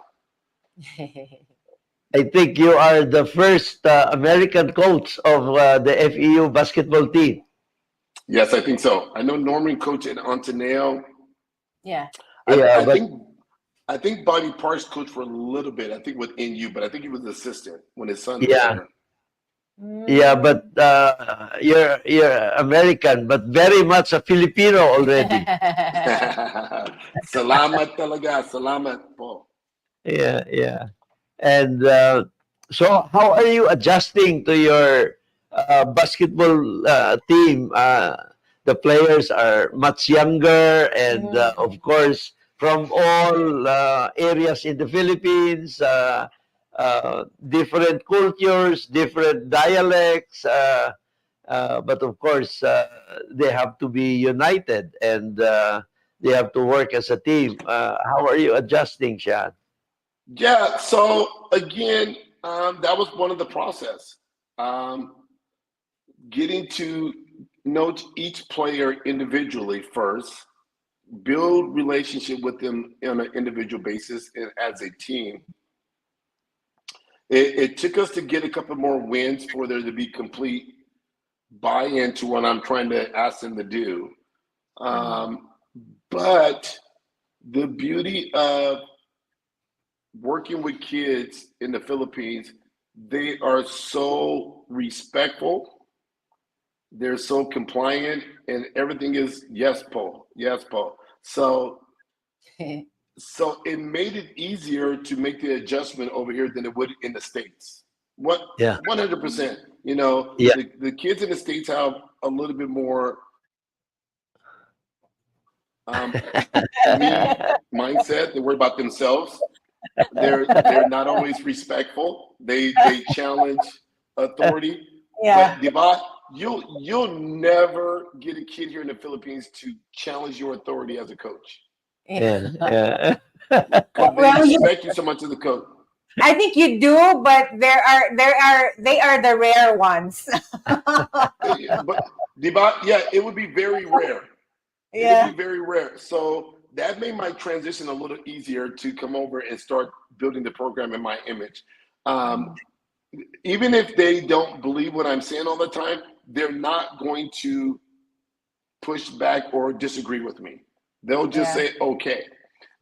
I think you are the first American coach of the FEU basketball team. Yes, I think so. I know Norman coached at Ontaneo. Yeah. Yeah, I but think Bobby Parks coached for a little bit. I think with NU, but I think he was the assistant when his son was yeah, there. yeah, Mm. but you're American, but very much a Filipino already. Salamat talaga, salamat po. Yeah, yeah. And so, how are you adjusting to your basketball team? The players are much younger, and Mm. of course, from all areas in the Philippines, different cultures, different dialects. But of course, they have to be united, and they have to work as a team. How are you adjusting, Sean? Yeah, so again, that was one of the process. Um, Getting to know each player individually first, build relationship with them on an individual basis and as a team. It took us to get a couple more wins for there to be complete buy-in to what I'm trying to ask them to do. Mm. Um, but the beauty of working with kids in the Philippines, they are so respectful, they're so compliant, and everything is yes, Paul, yes, Paul. So it made it easier to make the adjustment over here than it would in the States. What Yeah. 100%. You know, Yeah. the kids in the States have a little bit more me mindset. They worry about themselves. They're not always respectful. They challenge authority. Yeah. But Diba, you'll never get a kid here in the Philippines to challenge your authority as a coach Yeah. Yeah. Yeah. because they Well, respect you so much as a coach. I think you do, but they are the rare ones. But Diba, yeah, it would be very rare. It'd be Yeah. very rare. So that made my transition a little easier to come over and start building the program in my image. Um, Even if they don't believe what I'm saying all the time, they're not going to push back or disagree with me. They'll just Yeah. say, okay.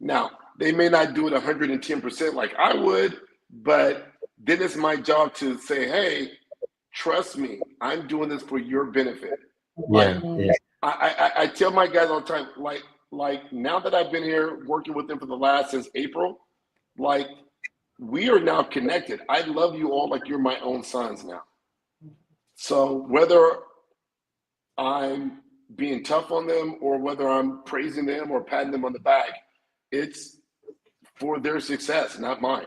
Now, they may not do it 110% like I would, but then it's my job to say, hey, trust me, I'm doing this for your benefit. Like, Yeah. Mm. Yeah. I tell my guys all the time, like now that I've been here working with them for the last since April, like we are now connected. I love you all like you're my own sons now. So whether I'm being tough on them or whether I'm praising them or patting them on the back, it's for their success, not mine.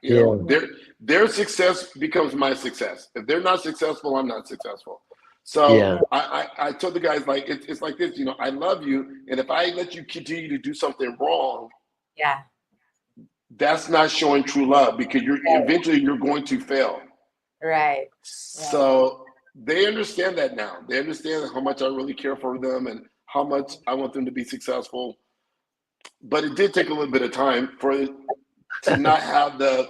You Yeah. know, their success becomes my success. If they're not successful, I'm not successful. So Yeah. I told the guys like it's like this. You know, I love you, and if I let you continue to do something wrong, Yeah. that's not showing true love because you're Right. eventually you're going to fail. Right. Right. So they understand that now. They understand how much I really care for them and how much I want them to be successful. But it did take a little bit of time for it to not have the.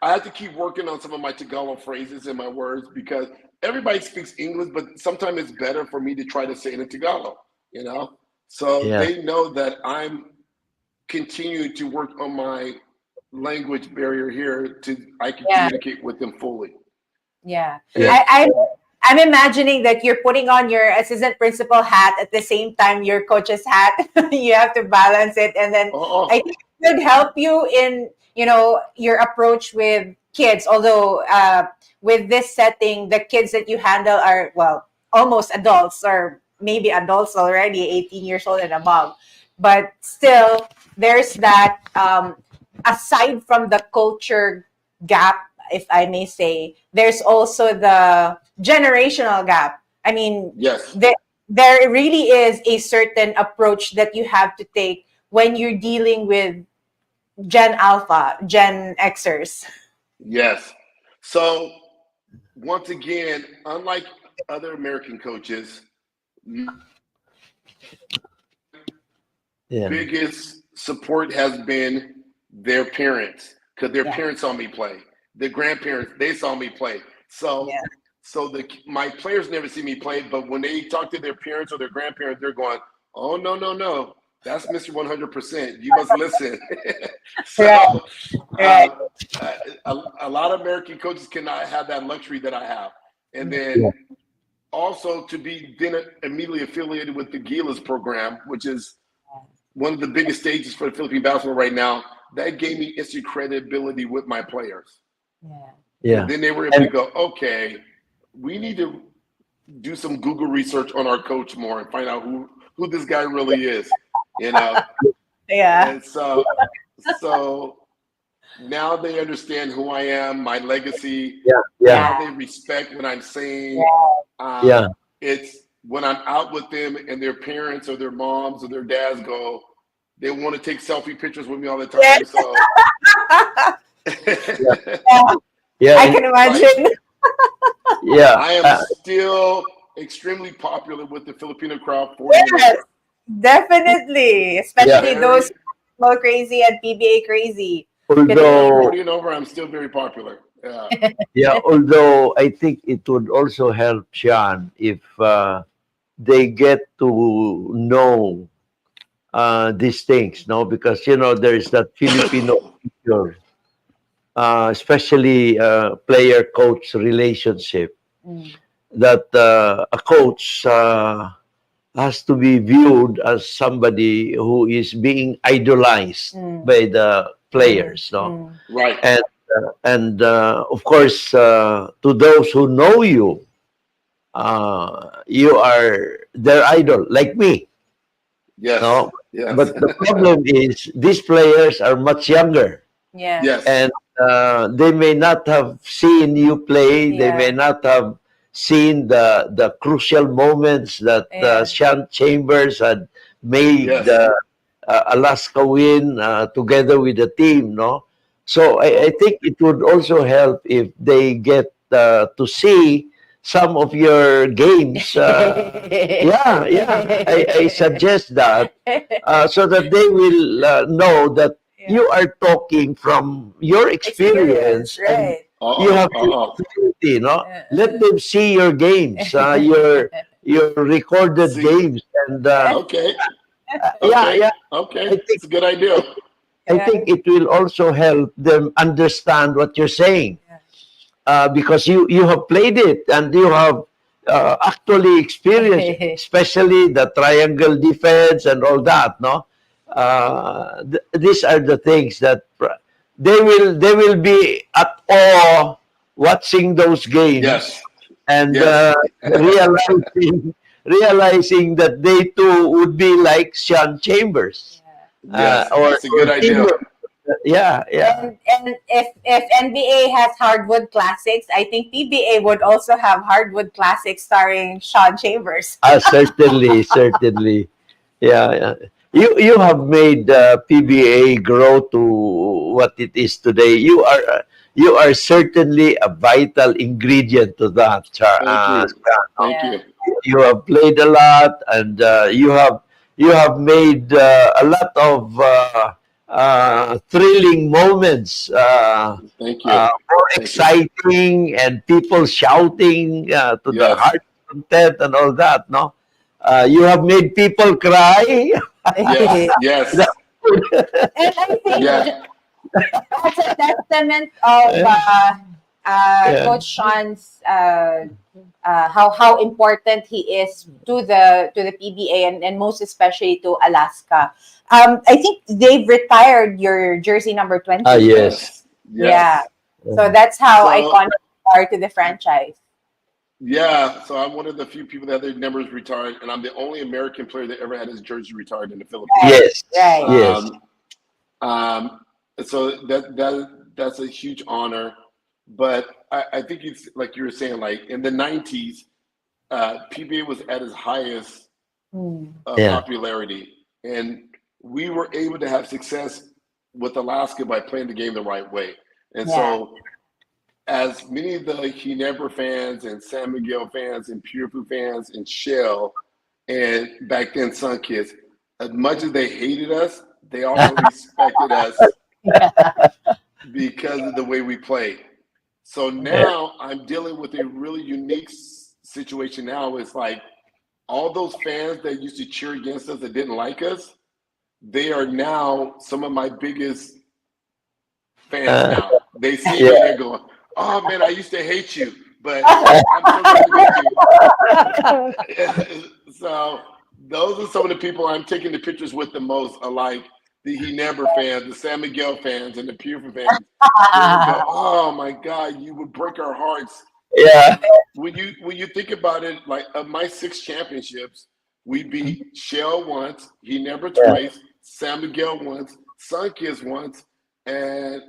I had to keep working on some of my Tagalog phrases and my words because everybody speaks English, but sometimes it's better for me to try to say it in Tagalog, you know? So Yeah. they know that I'm continuing to work on my language barrier here to I can Yeah. communicate with them fully. Yeah. Yeah. And I'm imagining that you're putting on your assistant principal hat at the same time your coach's hat. You have to balance it, and then oh, I think it would help you in your approach with kids. Although with this setting, the kids that you handle are almost adults or maybe adults already, 18 years old and above. But still, there's that aside from the culture gap, if I may say, there's also the generational gap. I mean, yes, there really is a certain approach that you have to take when you're dealing with Gen Alpha, Gen Xers. yes. So once again, unlike other American coaches, Yeah. biggest support has been their parents because their Yeah. parents saw me play. the grandparents, they saw me play. So Yeah. so my players never see me play, but when they talk to their parents or their grandparents, they're going, "Oh no, that's Mr. 100%. You must listen." So Right. Right. um, a lot of American coaches cannot have that luxury that I have, and Yeah. then also to be then immediately affiliated with the Gilas program, which is one of the biggest stages for the Philippine basketball right now. That gave me instant credibility with my players. Yeah. Yeah. And then they were able to go, okay, we need to do some Google research on our coach more and find out who this guy really is, you know. Yeah. And so now they understand who I am, my legacy. Yeah. Yeah. Now they respect what I'm saying. Yeah. It's when I'm out with them and their parents or their moms or their dads go, they want to take selfie pictures with me all the time. Yes. So Yeah. I can imagine. Yeah. I am still extremely popular with the Filipino crowd. 40 and Yes, over. definitely. Especially Very- those basketball crazy and PBA crazy. Although 40 and over, I'm still very popular. Yeah. Yeah, although I think it would also help Sean if they get to know these things, no? Because there is that Filipino culture, especially player-coach relationship, Mm. that a coach has to be viewed as somebody who is being idolized Mm. by the players, no? Mm. Right. And of course, to those who know you, you are their idol, like me. Yes. No, Yes. but the problem is these players are much younger, Yeah. Yes. and they may not have seen you play. They may Yeah. not have seen the crucial moments that Yeah. Sean Chambers had made Yes. Alaska win together with the team. No, so I think it would also help if they get to see some of your games. I suggest that so that they will know that Yeah. you are talking from your experience, and right? you have Uh-oh. credibility, no? Uh-uh. Let them see your games, your recorded See. games, and Okay. yeah, Okay. yeah. Okay. I think It's a good idea. I think it will also help them understand what you're saying, because you have played it and you have actually experienced it, especially the triangle defense and all that. No, these are the things that they will be at awe watching those games Yes. and Yes. realizing that they too would be like Sean Chambers. Yes. Or That's a good idea. teamwork. Yeah. And if NBA has hardwood classics, I think PBA would also have hardwood classics starring Sean Chambers. Certainly. Yeah. You have made PBA grow to what it is today. You are certainly a vital ingredient to that, Thank you. Thank Yeah. you. You have played a lot, and you have made a lot of thrilling moments, Thank you. more Thank you. exciting, and people shouting to the Yes. heart content and all that. No, you have made people cry. Yes. Yes. And I think Yeah. that's a testament of Coach Sean's how important he is to the PBA and most especially to Alaska. I think they've retired your jersey number 20. Yes. Yeah. Yes. So that's how So- iconic you are to the franchise. Yeah, so I'm one of the few people that their numbers retired, and I'm the only American player that ever had his jersey retired in the Philippines. Yes. Right. Yes. So that's a huge honor, but I think it's like you were saying, like in the '90s, PBA was at its highest popularity, and we were able to have success with Alaska by playing the game the right way, and so. As many of the Ginebra fans and San Miguel fans and Purifu fans and Shell and back then Sun Kids, as much as they hated us, they also respected us because of the way we played. So Yeah. now I'm dealing with a really unique situation now. It's like all those fans that used to cheer against us that didn't like us, they are now some of my biggest fans Uh, now. They see me and yeah. they're going, "Oh man, I used to hate you, but I'm so glad to meet you." So those are some of the people I'm taking the pictures with the most. Are like the He Never fans, the San Miguel fans, and the Pure fans. They would go, "Oh my God, you would break our hearts." Yeah. And when you think about it, like of my 6 championships, we beat Shell once, He Never Yeah. twice, San Miguel once, Sunkiss once, and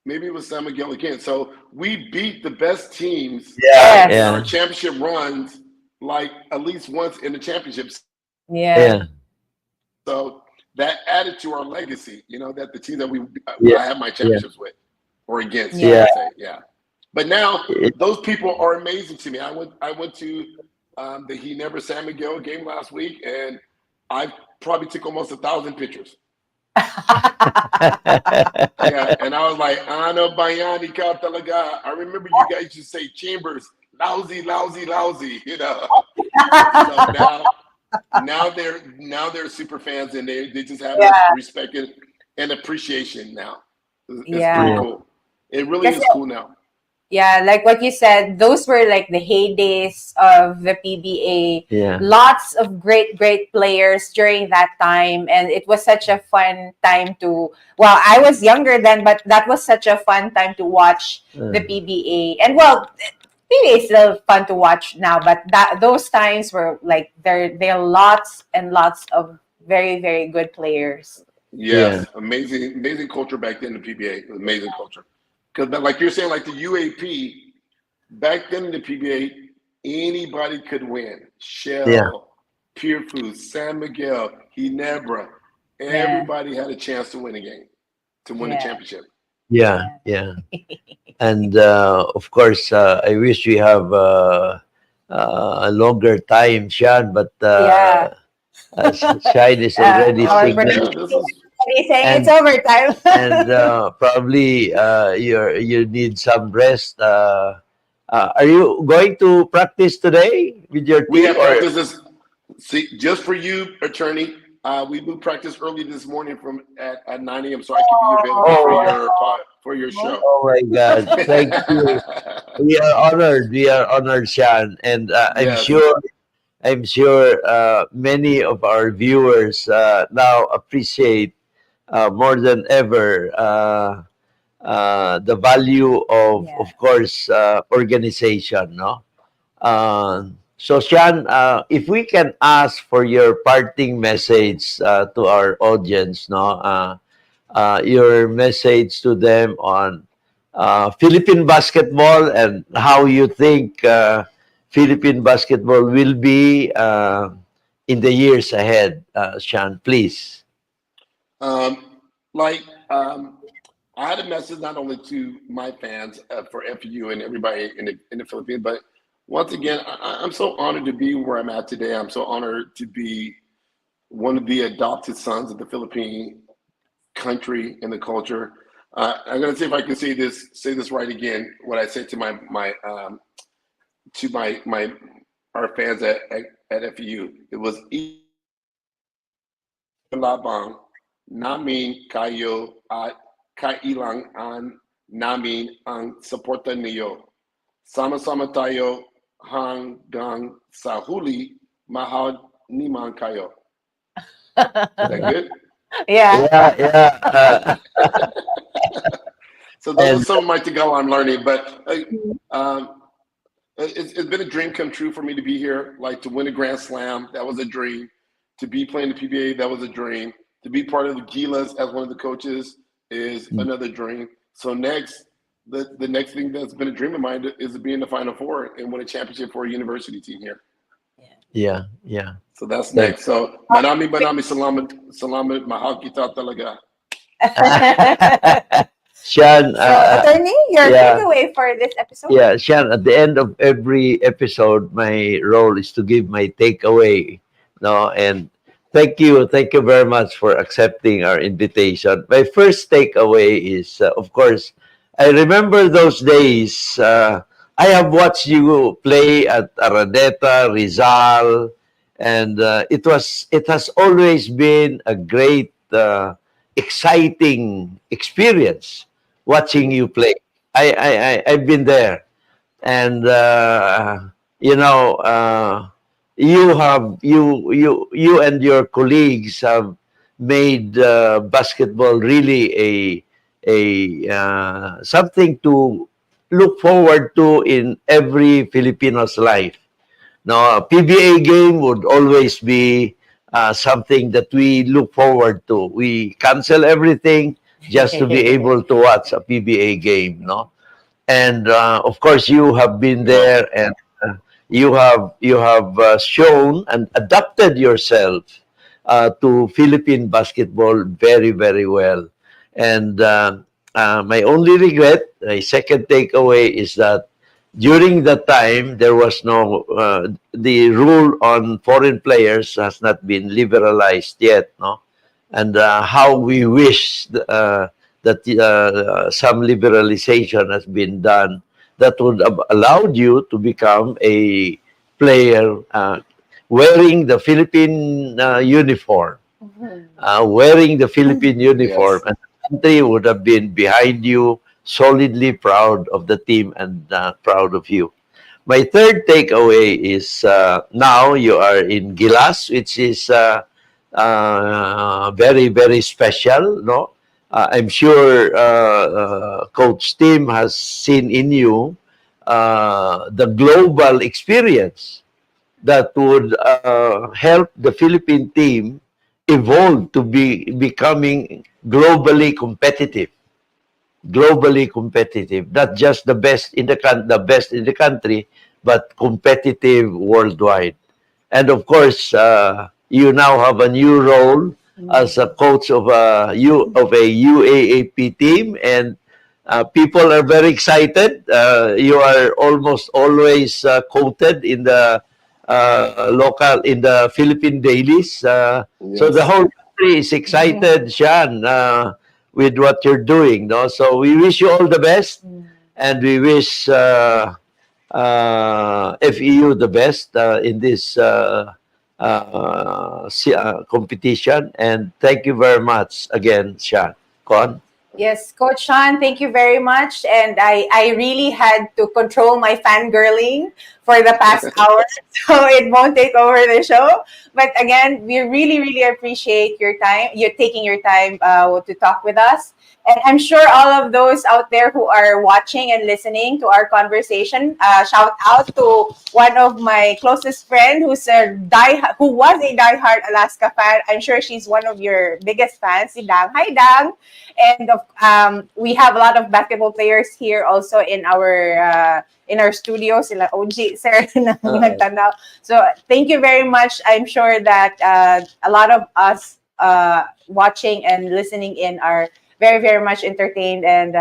maybe it was San Miguel again. So we beat the best teams Yeah. Yes. in our Yeah. championship runs like at least once in the championships. Yeah. Yeah. So that added to our legacy, that the team that Yeah. I have my Yeah. championships with or against, I Yeah. Yeah. should say, yeah. But now It- those people are amazing to me. I went to the He Never San Miguel game last week, and I probably took almost 1,000 pictures. Yeah, and I was like, Ano Bayani Ka talaga. I remember you guys used to say Chambers, lousy, lousy, lousy. So now they're super fans, and they just have Yeah. this respect and appreciation now. It's pretty Yeah. yeah. cool. It really Kasi is cool now. yeah, like what you said, those were like the heydays of the PBA. Yeah. Lots of great players during that time. And it was such a fun time to, well, I was younger then, but that was such a fun time to watch the Uh, PBA. And well, PBA is still fun to watch now, but those times were like, there are lots and lots of very good players. yeah. Yes, amazing, amazing culture back then. The PBA, amazing culture. Because, like you're saying, like the UAP back then in the PBA, anybody could win. Yeah. Shell, Pure Foods, San Miguel, Ginebra, Yeah. everybody had a chance to win a game, to win a Yeah. championship. Yeah. Yeah. Yeah. And of course, I wish we have a longer time, Sean, but Yeah. Shine is already Our signaling, Yeah, producer this is is saying it's and overtime. probably you need some rest. Are you going to practice today with your we team have or? practices. See, just for you, attorney. We moved practice early this morning from at 9 a.m. so I can be available for Oh, your show. oh my God! Thank you. We are honored. We are honored, Sean, and I'm Yes. sure. I'm sure many of our viewers now appreciate more than ever the value Yeah. of course, organization. No. So, Sean, if we can ask for your parting message to our audience, no, your message to them on Philippine basketball and how you think Philippine basketball will be in the years ahead, Sean, please. Like I had a message not only to my fans for FEU and everybody in the Philippines, but once again, I'm so honored to be where I'm at today. I'm so honored to be one of the adopted sons of the Philippine country and the culture. I'm gonna see if I can say this right again. What I said to my our fans at FEU, it was labang namin kayo at kailangan namin ang suporta niyo. Sama-sama tayo hanggang sa huli, mahal niman kayo. Is that good? Yeah. Yeah, yeah. So those are And some of my Tagalog I'm learning, but um, it's been a dream come true for me to be here. Like to win a Grand Slam, that was a dream. To be playing the PBA, that was a dream. To be part of the Gilas as one of the coaches is another dream. So the next thing that's been a dream of mine is to be in the Final Four and win a championship for a university team here. yeah, yeah. So that's Thank next. So marami salamat mahal kita talaga. Sean, So, attorney, your yeah. takeaway for this episode? Yeah, Sean, at the end of every episode, my role is to give my takeaway. No, and thank you very much for accepting our invitation. My first takeaway is, of course, I remember those days. I have watched you play at Araneta, Rizal, and it has always been a great, exciting experience watching you play. I've been there, and you know, you and your colleagues have made basketball really a something to look forward to in every Filipino's life. No, a PBA game would always be something that we look forward to. We cancel everything just to be able to watch a PBA game. No, and of course you have been Yeah. there, and you have shown and adapted yourself to Philippine basketball very, very well. And my only regret, my second takeaway, is that during that time there was no the rule on foreign players has not been liberalized yet, no, and how we wish that some liberalization has been done that would have allowed you to become a player wearing the Philippine uniform, wearing the Philippine uniform, Yes. and the country would have been behind you, solidly proud of the team and proud of you. My third takeaway is now you are in Gilas, which is very, very special. No, I'm sure Coach Tim has seen in you the global experience that would help the Philippine team evolve to be becoming globally competitive, not just the best in the country, but competitive worldwide. And of course, you now have a new role as a coach of a UAAP team, and people are very excited. You are almost always quoted in the local in the Philippine dailies. So the Yes. whole country is excited, Sean, with what you're doing. No, so we wish you all the best, and we wish FEU the best in this competition. And thank you very much again, Sean. Con? Yes, Coach Sean, thank you very much. And I really had to control my fangirling for the past hour, so it won't take over the show. But again, we really, really appreciate your time, you taking your time to talk with us. And I'm sure all of those out there who are watching and listening to our conversation, shout out to one of my closest friend who was a diehard Alaska fan. I'm sure she's one of your biggest fans, si Dang. Hi, Dang. And we have a lot of basketball players here also in our studio, sila OG sir na nagtanaw. So thank you very much. I'm sure that a lot of us watching and listening in are very, very much entertained and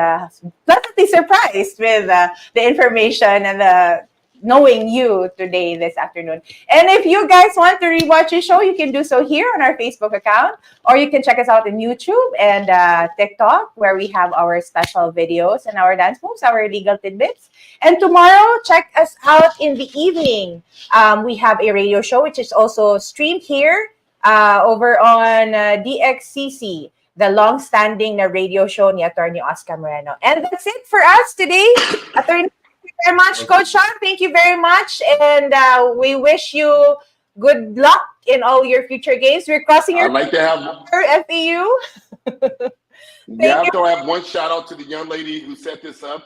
pleasantly surprised with the information and the knowing you today this afternoon. And if you guys want to rewatch the show, you can do so here on our Facebook account, or you can check us out on YouTube and TikTok, where we have our special videos and our dance moves, our legal tidbits. And tomorrow, check us out in the evening. We have a radio show which is also streamed here over on DXCC, the long-standing radio show ni Attorney Oscar Moreno. And that's it for us today. Attorney, very much, Coach Sean. Thank you very much. And we wish you good luck in all your future games. We're crossing your I'd like to have FEU. you have to have one shout out to the young lady who set this up,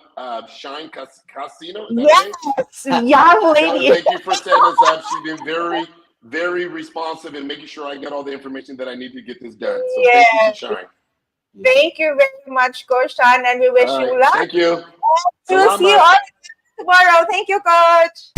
Shine Casino. Is that Yes, her name? young lady. Thank you for setting this up. She's been very, very responsive in making sure I get all the information that I need to get this done. So thank you to Shine. Thank you very much, Coach Sean, and we wish you luck. Thank you. We'll see you all tomorrow. Thank you, Coach.